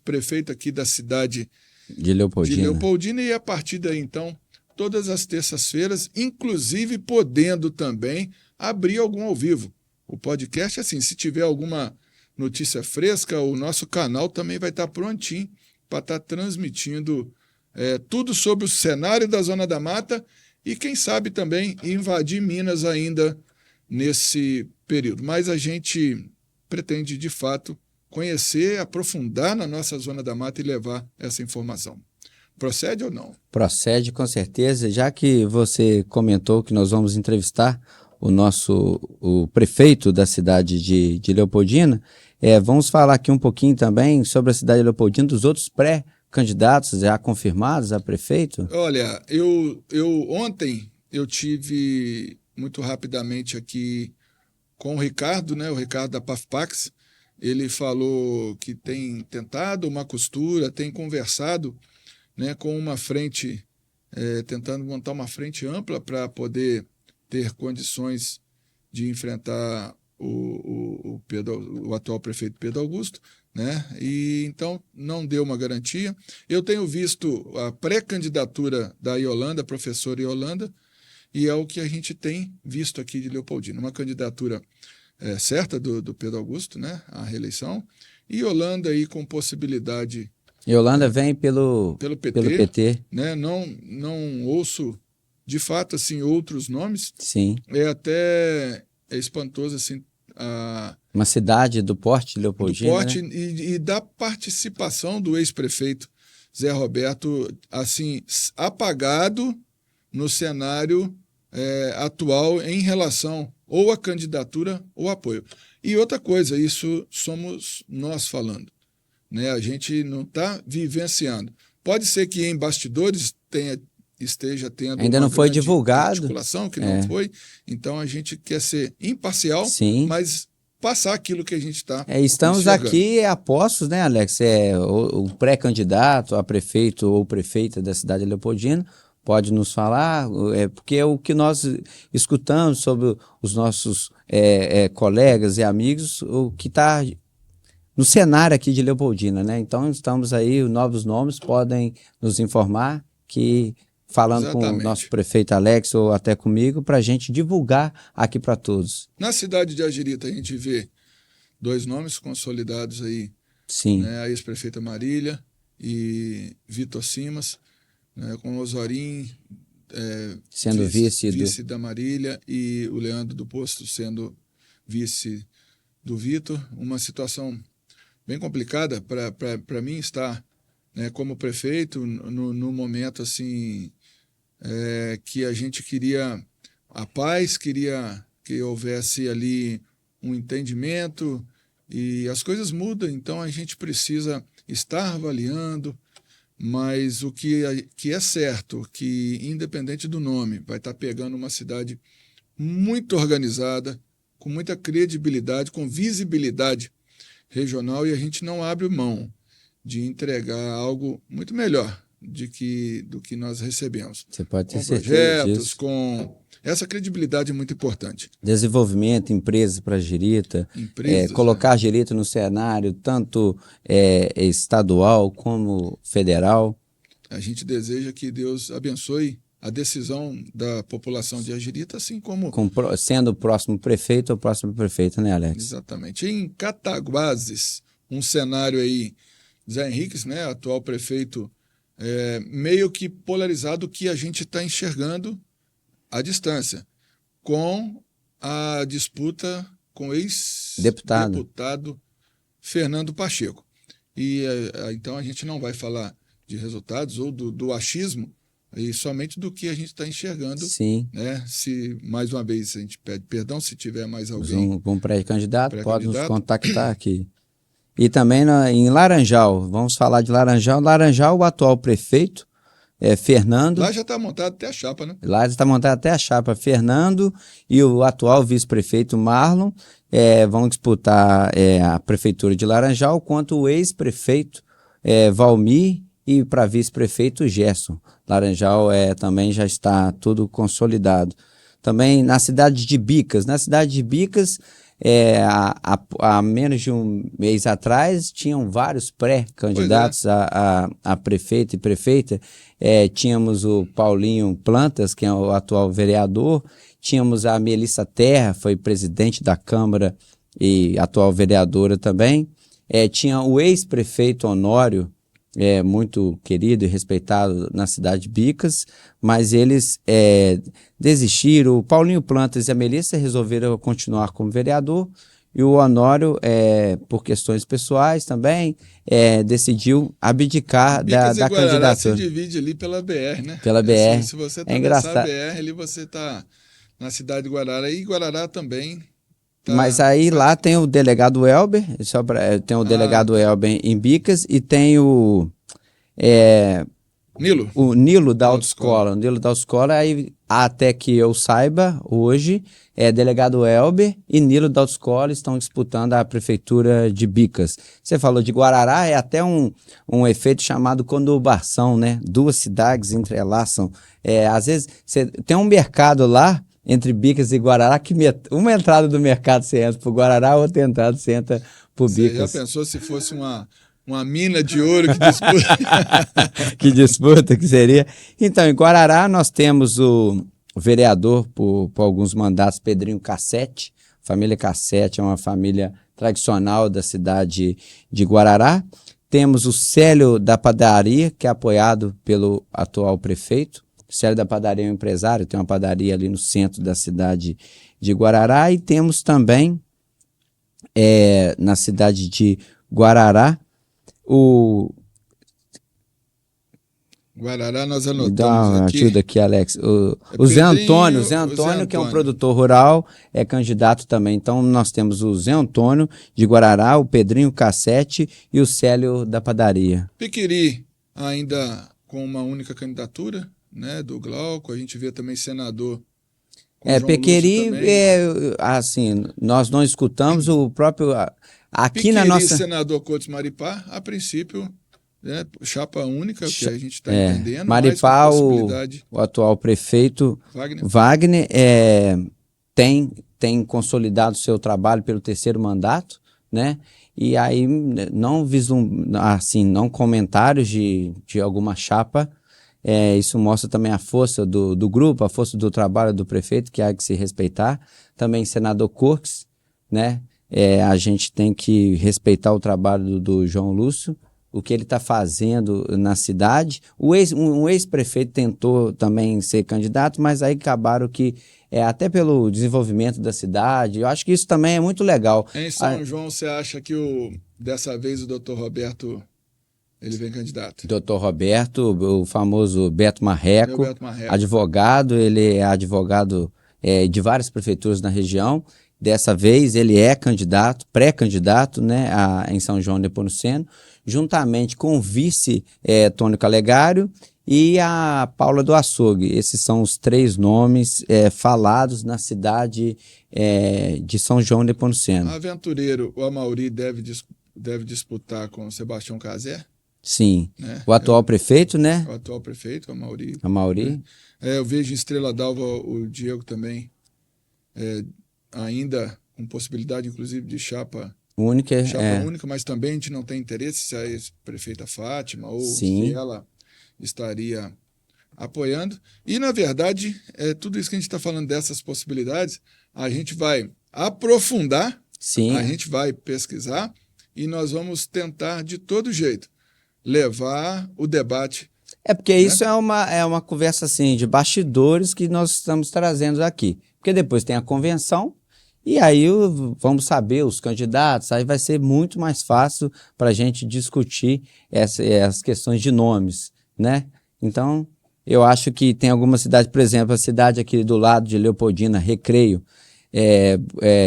prefeito aqui da cidade de Leopoldina, e a partir daí então, todas as terças-feiras, inclusive podendo também abrir algum ao vivo. O podcast, assim, se tiver alguma notícia fresca, o nosso canal também vai estar prontinho para estar transmitindo tudo sobre o cenário da Zona da Mata e, quem sabe, também invadir Minas ainda nesse período. Mas a gente pretende, de fato, conhecer, aprofundar na nossa Zona da Mata e levar essa informação. Procede ou não? Procede, com certeza. Já que você comentou que nós vamos entrevistar o prefeito da cidade de Leopoldina, vamos falar aqui um pouquinho também sobre a cidade de Leopoldina, dos outros pré-candidatos já confirmados a prefeito. Olha, ontem eu tive muito rapidamente aqui com o Ricardo, né, o Ricardo da PAFPAX. Ele falou que tem tentado uma costura, tem conversado, né, com uma frente, tentando montar uma frente ampla para poder ter condições de enfrentar o atual prefeito Pedro Augusto, né? E então não deu uma garantia. Eu tenho visto a pré-candidatura da Yolanda, professora Yolanda, e é o que a gente tem visto aqui de Leopoldina, uma candidatura certa do Pedro Augusto, né, à reeleição, e Yolanda aí com possibilidade. Yolanda vem pelo PT. Né? Não ouço de fato assim outros nomes. Sim. É até espantoso assim uma cidade do porte de Leopoldina, do porte, né? e da participação do ex-prefeito Zé Roberto, assim, apagado no cenário atual em relação ou à candidatura ou apoio. E outra coisa, isso somos nós falando, né? A gente não está vivenciando. Pode ser que em bastidores esteja tendo ainda não foi divulgado, articulação que não foi. Então a gente quer ser imparcial, sim, mas passar aquilo que a gente está estamos enxergando. aqui a postos, né, Alex? O pré-candidato a prefeito ou prefeita da cidade de Leopoldina pode nos falar, porque é o que nós escutamos sobre os nossos colegas e amigos, o que está no cenário aqui de Leopoldina, né? Então estamos aí, novos nomes podem nos informar que falando Exatamente. com o nosso prefeito Alex ou até comigo, para a gente divulgar aqui para todos. Na cidade de Agirita, a gente vê dois nomes consolidados aí. Sim. Né, a ex-prefeita Marília e Vitor Simas, né, com o Osorim sendo vice da Marília e o Leandro do Posto sendo vice do Vitor. Uma situação bem complicada para mim estar, né, como prefeito no momento assim que a gente queria a paz, queria que houvesse ali um entendimento, e as coisas mudam, então a gente precisa estar avaliando, mas o que é certo, que independente do nome, vai estar pegando uma cidade muito organizada, com muita credibilidade, com visibilidade regional, e a gente não abre mão de entregar algo muito melhor do que nós recebemos. Você pode ter com certeza projetos, disso. Com essa credibilidade é muito importante. Desenvolvimento, empresas para Agirita, colocar Agirita no cenário, tanto estadual como federal. A gente deseja que Deus abençoe a decisão da população de Agirita, assim como... Sendo o próximo prefeito ou próxima prefeita, né, Alex? Exatamente. Em Cataguases, um cenário aí, Zé Henriques, né, atual prefeito, meio que polarizado, que a gente está enxergando à distância, com a disputa com o ex-deputado Fernando Pacheco. E então a gente não vai falar de resultados ou do achismo, e somente do que a gente está enxergando. Sim. Né? Se, mais uma vez, a gente pede perdão se tiver mais alguém. Um pré-candidato pode nos Pré-candidato. contactar aqui. E também em Laranjal, vamos falar de Laranjal. Laranjal, o atual prefeito, Fernando. Lá já está montada até a chapa, né? Lá está montada até a chapa Fernando e o atual vice-prefeito Marlon vão disputar a prefeitura de Laranjal, quanto o ex-prefeito Valmir e para vice-prefeito Gerson. Laranjal também já está tudo consolidado. Também na cidade de Bicas. Na cidade de Bicas, há menos de um mês atrás, tinham vários pré-candidatos a prefeito e prefeita. Tínhamos o Paulinho Plantas, que é o atual vereador. Tínhamos a Melissa Terra, foi presidente da Câmara e atual vereadora também. Tinha o ex-prefeito Honório, muito querido e respeitado na cidade de Bicas, mas eles desistiram. O Paulinho Plantas e a Melissa resolveram continuar como vereador, e o Honório, por questões pessoais também, decidiu abdicar da candidatura. Se divide ali pela BR, né? Pela BR. Se você engraçado. A BR, ali você está na cidade de Guarará, e Guarará também. Mas aí lá tem o delegado Elber, tem o delegado Elber em Bicas, e tem o Nilo da autoescola. O Nilo da autoescola, aí, até que eu saiba, hoje, delegado Elber e Nilo da autoescola estão disputando a prefeitura de Bicas. Você falou de Guarará, é até um efeito chamado conurbação, né? Duas cidades entrelaçam. Às vezes, você tem um mercado lá, entre Bicas e Guarará, que uma entrada do mercado você entra por Guarará, outra entrada você entra por Bicas. Você já pensou se fosse uma mina de ouro que disputa? Que disputa que seria. Então, em Guarará nós temos o vereador por alguns mandatos, Pedrinho Cassete. Família Cassete é uma família tradicional da cidade de Guarará. Temos o Célio da Padaria, que é apoiado pelo atual prefeito. O Célio da Padaria é um empresário, tem uma padaria ali no centro da cidade de Guarará. E temos também, na cidade de Guarará, Guarará, nós anotamos dá uma aqui. ajuda aqui, Alex. O Zé Antônio, que é um produtor rural, é candidato também. Então, nós temos o Zé Antônio de Guarará, o Pedrinho Cassete e o Célio da Padaria. Piquiri, ainda com uma única candidatura, né, do Glauco. A gente vê também senador. Pequeri, assim, nós não escutamos o próprio... Aqui Piquiri, na nossa... senador Coutos Maripá, a princípio, chapa única, que a gente está entendendo. Maripá, o atual prefeito Wagner tem consolidado o seu trabalho pelo terceiro mandato, né? E aí não comentários de alguma chapa. Isso mostra também a força do grupo, a força do trabalho do prefeito, que há que se respeitar. Também senador Corques, né? A gente tem que respeitar o trabalho do João Lúcio, o que ele está fazendo na cidade. Um ex-prefeito tentou também ser candidato, mas aí acabaram que, até pelo desenvolvimento da cidade, eu acho que isso também é muito legal. Em São João, você acha que dessa vez o doutor Roberto... ele vem candidato? Doutor Roberto, o famoso Beto Marreco, advogado, ele é advogado de várias prefeituras na região. Dessa vez ele é candidato, pré-candidato, né, em São João Nepomuceno, juntamente com o vice Tônio Calegário e a Paula do Açougue. Esses são os três nomes falados na cidade de São João Nepomuceno. Aventureiro, o Amauri deve disputar com o Sebastião Cazé? Sim, né? O atual prefeito, né? O atual prefeito, Amauri. Amauri. Eu vejo em Estrela d'Alva o Diego também, ainda com possibilidade, inclusive, de chapa única, mas também a gente não tem interesse se a ex-prefeita Fátima ou se ela estaria apoiando. E, na verdade, tudo isso que a gente está falando dessas possibilidades, a gente vai aprofundar, a gente vai pesquisar e nós vamos tentar, de todo jeito, levar o debate. Porque isso é uma conversa assim, de bastidores que nós estamos trazendo aqui. Porque depois tem a convenção E aí vamos saber os candidatos, aí vai ser muito mais fácil para a gente discutir as questões de nomes, né? Então, eu acho que tem algumas cidades, por exemplo, a cidade aqui do lado de Leopoldina, Recreio.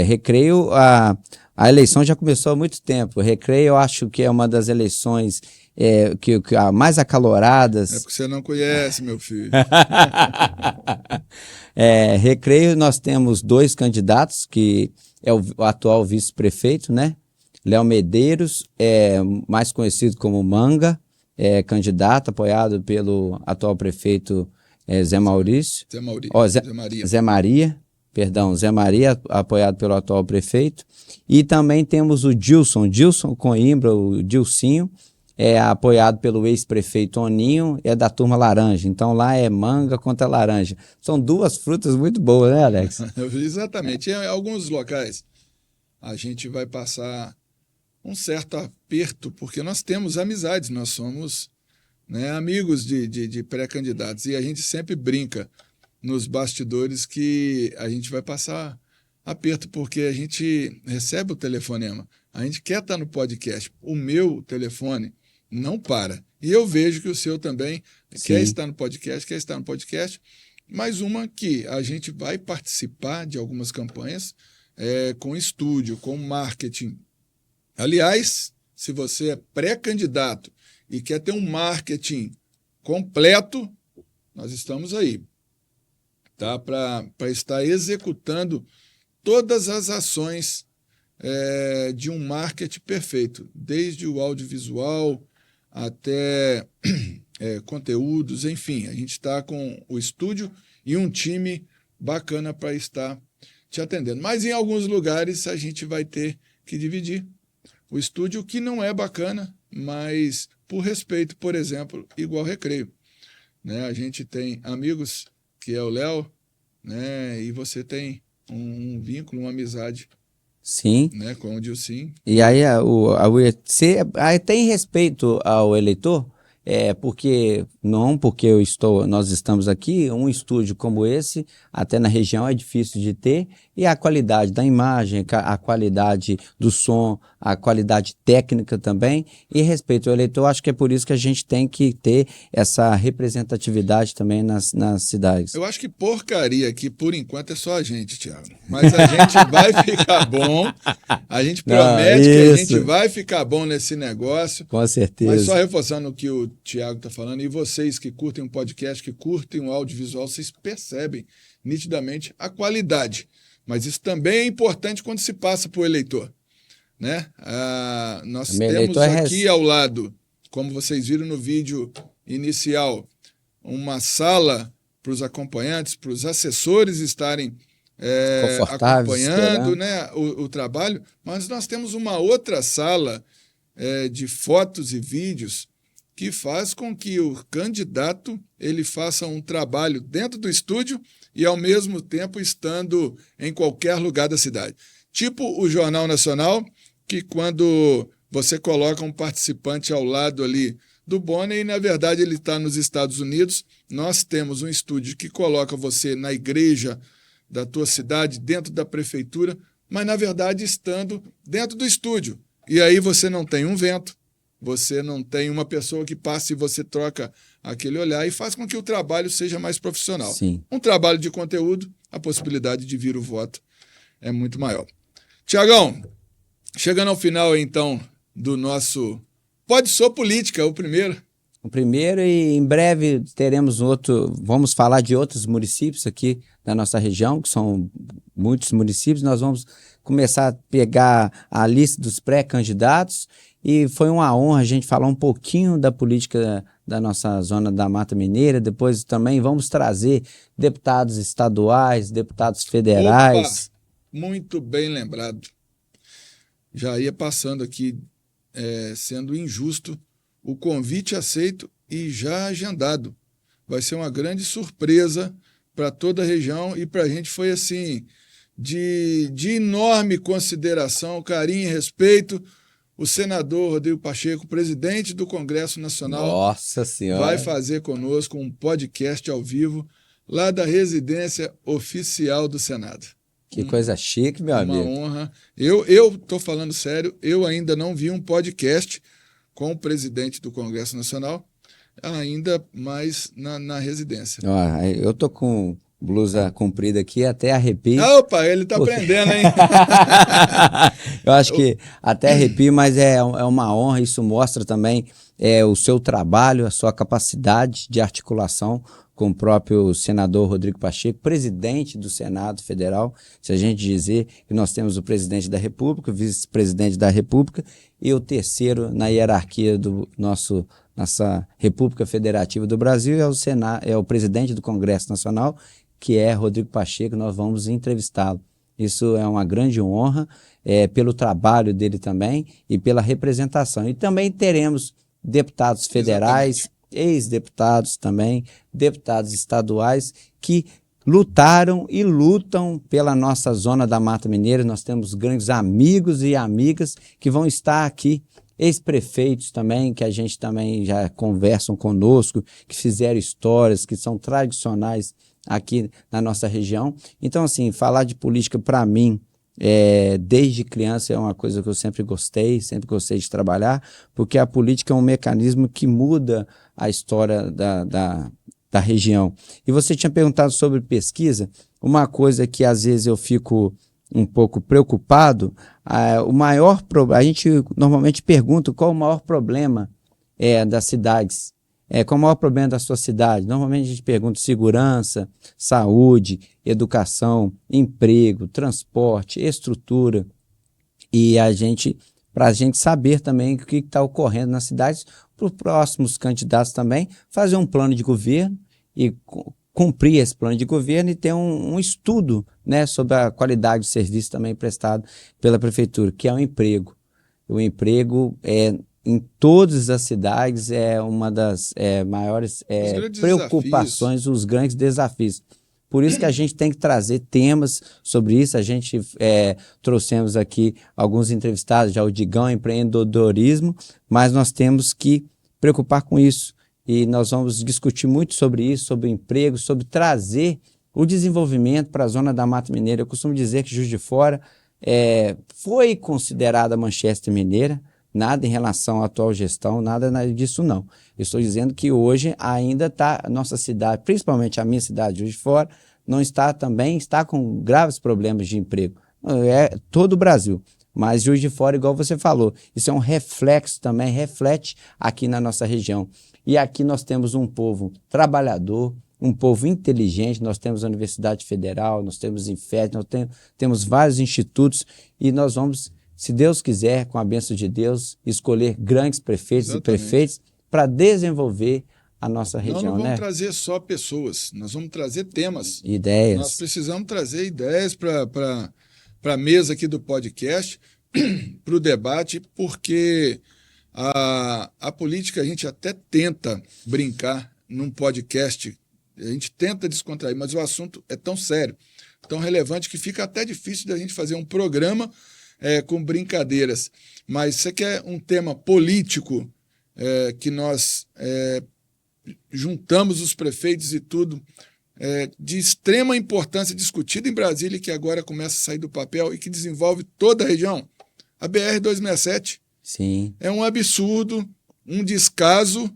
Recreio, a eleição já começou há muito tempo. Recreio, eu acho que é uma das eleições que a mais acaloradas. É porque você não conhece, meu filho. Recreio, nós temos 2 candidatos, que é o atual vice-prefeito, né? Léo Medeiros, mais conhecido como Manga, candidato, apoiado pelo atual prefeito Zé Maurício. Zé Maria, perdão, Zé Maria, apoiado pelo atual prefeito. E também temos o Dilson Coimbra, o Dilcinho, apoiado pelo ex-prefeito Oninho, da turma laranja. Então lá é manga contra laranja. São 2 frutas muito boas, né, Alex? Exatamente. Em alguns locais a gente vai passar um certo aperto, porque nós temos amizades, nós somos, né, amigos de pré-candidatos, e a gente sempre brinca nos bastidores que a gente vai passar aperto, porque a gente recebe o telefonema, a gente quer estar no podcast, o meu telefone não para, e eu vejo que o seu também quer estar no podcast, mais uma que a gente vai participar de algumas campanhas com estúdio, com marketing. Aliás, se você é pré-candidato e quer ter um marketing completo, nós estamos aí, tá? Para estar executando todas as ações de um marketing perfeito, desde o audiovisual até conteúdos, enfim. A gente está com o estúdio e um time bacana para estar te atendendo. Mas em alguns lugares a gente vai ter que dividir o estúdio, que não é bacana, mas por respeito, por exemplo, igual Recreio, né? A gente tem amigos, que é o Léo, né? E você tem um vínculo, uma amizade, sim, né, com o Dilcinho. E aí tem respeito ao eleitor, porque nós estamos aqui, um estúdio como esse, até na região é difícil de ter, e a qualidade da imagem, a qualidade do som, a qualidade técnica também, e respeito ao eleitor, acho que é por isso que a gente tem que ter essa representatividade também nas cidades. Eu acho que porcaria aqui, por enquanto, é só a gente, Thiago. Mas a gente vai ficar bom, a gente promete que a gente vai ficar bom nesse negócio. Com certeza. Mas só reforçando o que o Thiago está falando, e vocês que curtem um podcast, que curtem um audiovisual, vocês percebem nitidamente a qualidade. Mas isso também é importante quando se passa para o eleitor, né? Nós temos aqui ao lado, como vocês viram no vídeo inicial, uma sala para os acompanhantes, para os assessores estarem acompanhando, né, o trabalho, mas nós temos uma outra sala de fotos e vídeos que faz com que o candidato ele faça um trabalho dentro do estúdio e, ao mesmo tempo, estando em qualquer lugar da cidade. Tipo o Jornal Nacional, que quando você coloca um participante ao lado ali do Bonner e, na verdade, ele está nos Estados Unidos, nós temos um estúdio que coloca você na igreja da tua cidade, dentro da prefeitura, mas, na verdade, estando dentro do estúdio. E aí você não tem um vento, você não tem uma pessoa que passa e você troca aquele olhar e faz com que o trabalho seja mais profissional. Sim. Um trabalho de conteúdo, a possibilidade de vir o voto é muito maior. Tiagão, chegando ao final, então, do nosso Pode Ser Política, o primeiro. O primeiro, e em breve teremos outro, vamos falar de outros municípios aqui da nossa região, que são muitos municípios. Nós vamos começar a pegar a lista dos pré-candidatos, e foi uma honra a gente falar um pouquinho da política da nossa zona da Mata Mineira. Depois também vamos trazer deputados estaduais, deputados federais. Opa, muito bem lembrado. Já ia passando aqui, sendo injusto, o convite aceito e já agendado. Vai ser uma grande surpresa para toda a região, e para a gente foi assim, de enorme consideração, carinho e respeito. O senador Rodrigo Pacheco, presidente do Congresso Nacional, Nossa Senhora, vai fazer conosco um podcast ao vivo lá da residência oficial do Senado. Que coisa chique, meu uma amigo. honra. Eu tô falando sério, eu ainda não vi um podcast com o presidente do Congresso Nacional, ainda mais na residência. Ó, eu tô com blusa comprida aqui, até arrepio. Opa, ele tá Porque... aprendendo, hein? Eu acho que até arrepio, mas é uma honra. Isso mostra também o seu trabalho, a sua capacidade de articulação com o próprio senador Rodrigo Pacheco, presidente do Senado Federal. Se a gente dizer que nós temos o presidente da República, o vice-presidente da República e o terceiro na hierarquia do nossa República Federativa do Brasil é o presidente do Congresso Nacional, que é Rodrigo Pacheco. Nós vamos entrevistá-lo. Isso é uma grande honra, pelo trabalho dele também e pela representação. E também teremos deputados federais, ex-deputados também, deputados estaduais que lutaram e lutam pela nossa zona da Mata Mineira. Nós temos grandes amigos e amigas que vão estar aqui, ex-prefeitos também, que a gente também já conversam conosco, que fizeram histórias, que são tradicionais aqui na nossa região. Então, assim, falar de política para mim, desde criança é uma coisa que eu sempre gostei de trabalhar, porque a política é um mecanismo que muda a história da região. E você tinha perguntado sobre pesquisa, uma coisa que às vezes eu fico um pouco preocupado, a gente normalmente pergunta qual o maior problema das cidades. Qual o maior problema da sua cidade? Normalmente a gente pergunta segurança, saúde, educação, emprego, transporte, estrutura. E para a gente saber também o que está ocorrendo nas cidades, para os próximos candidatos também, fazer um plano de governo e cumprir esse plano de governo e ter um estudo, né, sobre a qualidade do serviço também prestado pela prefeitura, que é o emprego. O emprego em todas as cidades é uma das maiores preocupações, os grandes desafios. Por isso que a gente tem que trazer temas sobre isso. A gente trouxemos aqui alguns entrevistados, já o Digão, empreendedorismo, mas nós temos que preocupar com isso. E nós vamos discutir muito sobre isso, sobre o emprego, sobre trazer o desenvolvimento para a zona da Mata Mineira. Eu costumo dizer que Juiz de Fora foi considerada Manchester Mineira, nada em relação à atual gestão, nada disso não. Eu estou dizendo que hoje ainda está a nossa cidade, principalmente a minha cidade, Juiz de Fora, está com graves problemas de emprego. Todo o Brasil. Mas Juiz de Fora, igual você falou, isso é um reflexo também, reflete aqui na nossa região. E aqui nós temos um povo trabalhador, um povo inteligente, nós temos a Universidade Federal, nós temos o INFET, nós temos vários institutos e nós vamos, se Deus quiser, com a bênção de Deus, escolher grandes prefeitos e prefeitos para desenvolver a nossa região. Nós não vamos trazer só pessoas, nós vamos trazer temas. Ideias. Nós precisamos trazer ideias para a mesa aqui do podcast, para o debate, porque a política a gente até tenta brincar num podcast, a gente tenta descontrair, mas o assunto é tão sério, tão relevante, que fica até difícil da gente fazer um programa com brincadeiras. Mas você quer um tema político que nós juntamos os prefeitos e tudo, de extrema importância, discutido em Brasília e que agora começa a sair do papel e que desenvolve toda a região? A BR-267. Sim. É um absurdo, um descaso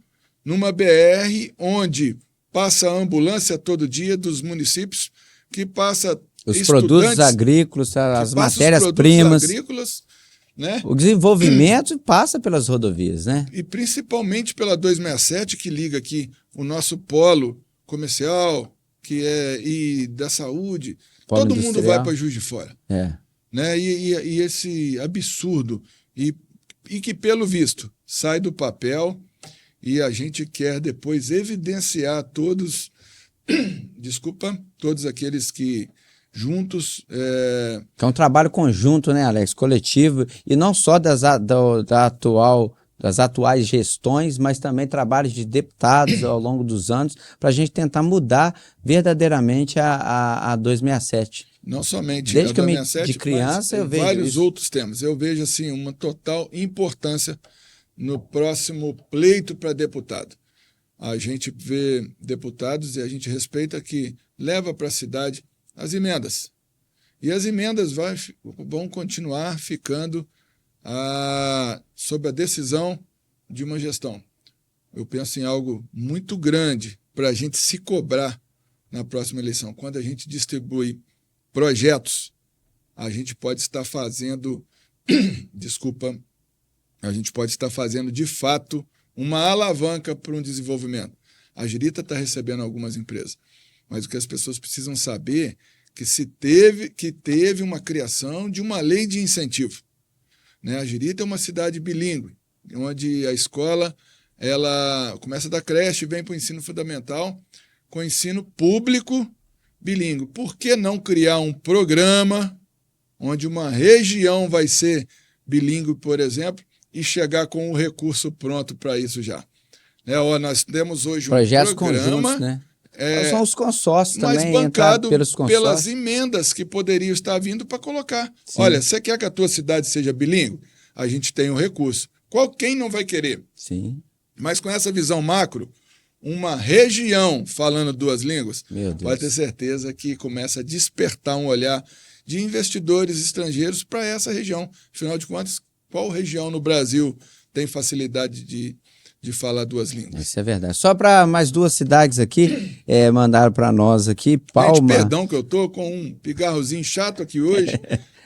numa BR onde passa a ambulância todo dia dos municípios, que passa os produtos agrícolas, as matérias-primas. Né? O desenvolvimento passa pelas rodovias, né? E principalmente pela 267, que liga aqui o nosso polo comercial, e da saúde. Polo todo industrial. mundo vai para Juiz de Fora. Né? E esse absurdo, e que, pelo visto, sai do papel, e a gente quer depois evidenciar todos aqueles que juntos... É um trabalho conjunto, né, Alex? Coletivo, e não só das atuais gestões, mas também trabalhos de deputados ao longo dos anos, para a gente tentar mudar verdadeiramente a 267. Não somente desde a que 267, de criança eu vejo vários isso. outros temas. Eu vejo assim uma total importância no próximo pleito para deputado. A gente vê deputados e a gente respeita que leva para a cidade as emendas. E as emendas vão continuar ficando sob a decisão de uma gestão. Eu penso em algo muito grande para a gente se cobrar na próxima eleição. Quando a gente distribui projetos, a gente pode estar fazendo, a gente pode estar fazendo de fato uma alavanca para um desenvolvimento. A Girita está recebendo algumas empresas, mas o que as pessoas precisam saber é que teve uma criação de uma lei de incentivo. Né? A Girita é uma cidade bilíngue, onde a escola ela começa da creche e vem para o ensino fundamental com ensino público bilíngue. Por que não criar um programa onde uma região vai ser bilíngue, por exemplo, e chegar com o recurso pronto para isso já? Nós temos hoje projetos um programa... conjuntos, né? São os consórcios mas também, bancado pelos consórcios. pelas emendas que poderiam estar vindo para colocar. Sim. Olha, você quer que a tua cidade seja bilíngue? A gente tem um recurso. Quem não vai querer? Sim. Mas com essa visão macro, uma região falando duas línguas, pode ter certeza que começa a despertar um olhar de investidores estrangeiros para essa região. Afinal de contas, qual região no Brasil tem facilidade de falar duas línguas? Isso é verdade. Só para mais duas cidades aqui, mandaram para nós aqui, Palma... Gente, perdão que eu tô com um pigarrozinho chato aqui hoje,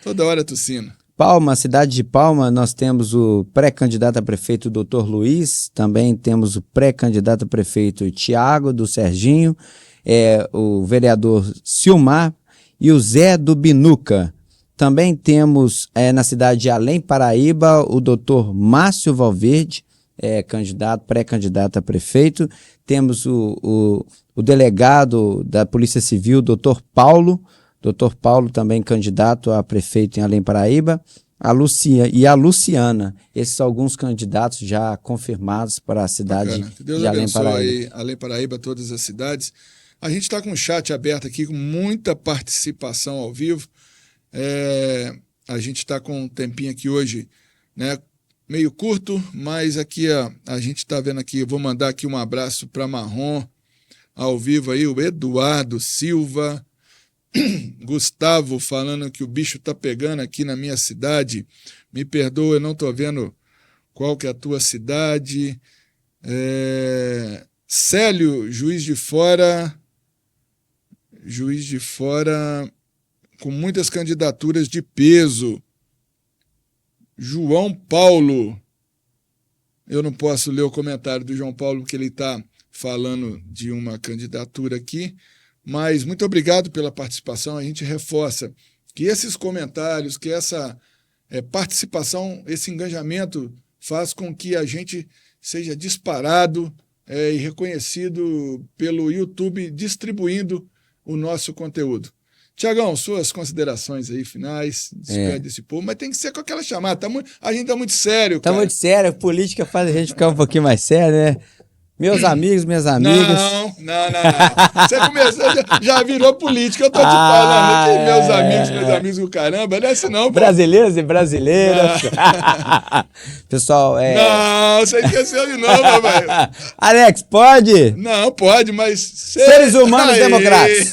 toda hora tossindo. Palma, cidade de Palma, nós temos o pré-candidato a prefeito Dr. Luiz, também temos o pré-candidato a prefeito Tiago, do Serginho, o vereador Silmar e o Zé do Binuca. Também temos na cidade de Além Paraíba o Dr. Márcio Valverde, pré-candidato a prefeito. Temos o delegado da Polícia Civil, Dr. Paulo também candidato a prefeito em Além Paraíba, a Luciana. Esses são alguns candidatos já confirmados para a cidade Deus de Além Paraíba. Aí, Além Paraíba, todas as cidades. A gente está com o chat aberto aqui, com muita participação ao vivo. A gente está com um tempinho aqui hoje, né, meio curto, mas aqui a gente está vendo aqui, eu vou mandar aqui um abraço para Marrom, ao vivo aí, o Eduardo Silva, Gustavo falando que o bicho tá pegando aqui na minha cidade. Me perdoa, eu não tô vendo qual que é a tua cidade. Célio, Juiz de Fora, com muitas candidaturas de peso. João Paulo, eu não posso ler o comentário do João Paulo porque ele está falando de uma candidatura aqui. Mas muito obrigado pela participação. A gente reforça que esses comentários, que essa participação, esse engajamento faz com que a gente seja disparado e reconhecido pelo YouTube, distribuindo o nosso conteúdo. Tiagão, suas considerações aí finais, despede desse povo, mas tem que ser com aquela chamada. A gente está muito sério, cara. Está muito sério, a política faz a gente ficar um pouquinho mais sério, né? Meus amigos, minhas amigas. Não. Você começou, já virou política. Eu tô te falando aqui, meus amigos, o caramba. Não é assim, não, pô. Brasileiros e brasileiras. Pessoal, Não, você esqueceu de novo, velho. Alex, pode? Não, pode, mas... Seres humanos democráticos.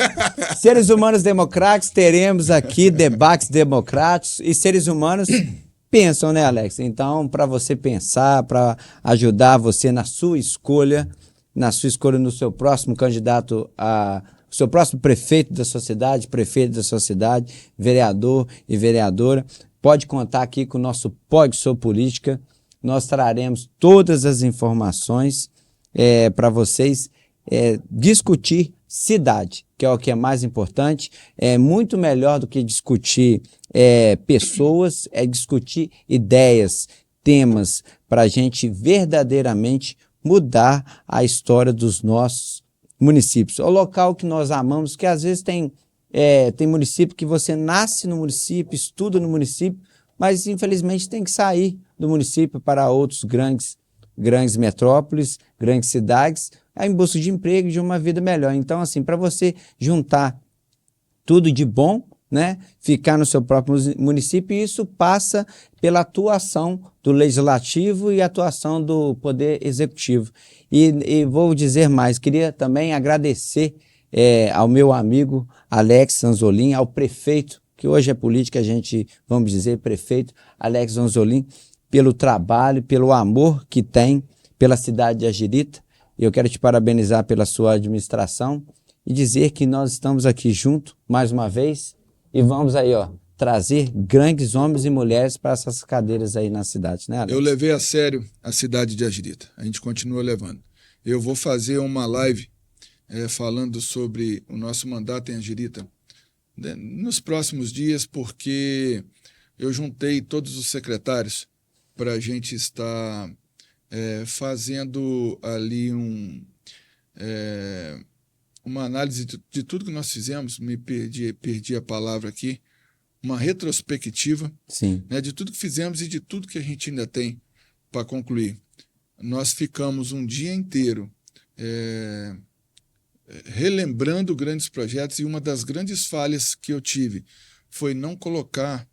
Seres humanos democráticos, teremos aqui debates democráticos e seres humanos... pensam, né, Alex? Então, para você pensar, para ajudar você na sua escolha no seu próximo candidato o seu próximo prefeito da sua cidade, prefeito da sua cidade, vereador e vereadora, pode contar aqui com o nosso Pode Sou Política. Nós traremos todas as informações para vocês discutir cidade, que é o que é mais importante. É muito melhor do que discutir pessoas, discutir ideias, temas, para a gente verdadeiramente mudar a história dos nossos municípios. O local que nós amamos, que às vezes tem município que você nasce no município, estuda no município, mas infelizmente tem que sair do município para outros grandes metrópoles, grandes cidades, em busca de emprego e de uma vida melhor. Então, assim, para você juntar tudo de bom, né, ficar no seu próprio município, e isso passa pela atuação do Legislativo e atuação do Poder Executivo. E vou dizer mais, queria também agradecer ao meu amigo Alex Sanzolin, ao prefeito que hoje é política, a gente, vamos dizer, prefeito Alex Onzolin, pelo trabalho, pelo amor que tem pela cidade de Agirita. Eu quero te parabenizar pela sua administração e dizer que nós estamos aqui juntos mais uma vez e vamos aí, ó, trazer grandes homens e mulheres para essas cadeiras aí na cidade, né, Alex? Eu levei a sério a cidade de Agirita. A gente continua levando. Eu vou fazer uma live falando sobre o nosso mandato em Agirita nos próximos dias, porque eu juntei todos os secretários para a gente estar fazendo ali uma análise de tudo que nós fizemos. Perdi a palavra aqui. Uma retrospectiva, Sim. Né, de tudo que fizemos e de tudo que a gente ainda tem para concluir. Nós ficamos um dia inteiro relembrando grandes projetos, e uma das grandes falhas que eu tive foi não colocar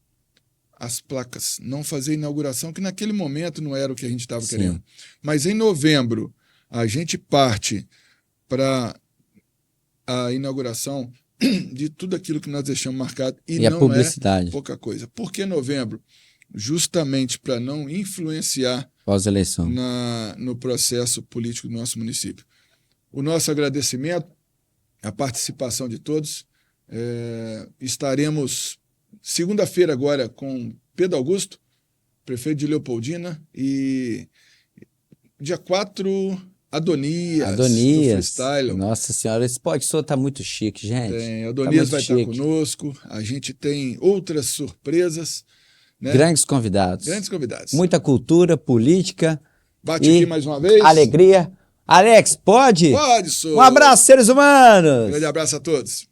as placas, não fazer inauguração, que naquele momento não era o que a gente estava querendo. Mas em novembro, a gente parte para a inauguração de tudo aquilo que nós deixamos marcado, e não a publicidade. É pouca coisa. Por que novembro? Justamente para não influenciar pós-eleição no processo político do nosso município. O nosso agradecimento, a participação de todos. Estaremos segunda-feira agora com Pedro Augusto, prefeito de Leopoldina, e dia 4... Adonias do Freestyle. Nossa senhora, esse podcast está muito chique, gente. Adonias vai estar conosco. A gente tem outras surpresas. Né? Grandes convidados. Muita cultura, política. Bate aqui mais uma vez. Alegria. Alex, pode? Pode, senhor. Um abraço, seres humanos. Grande abraço a todos.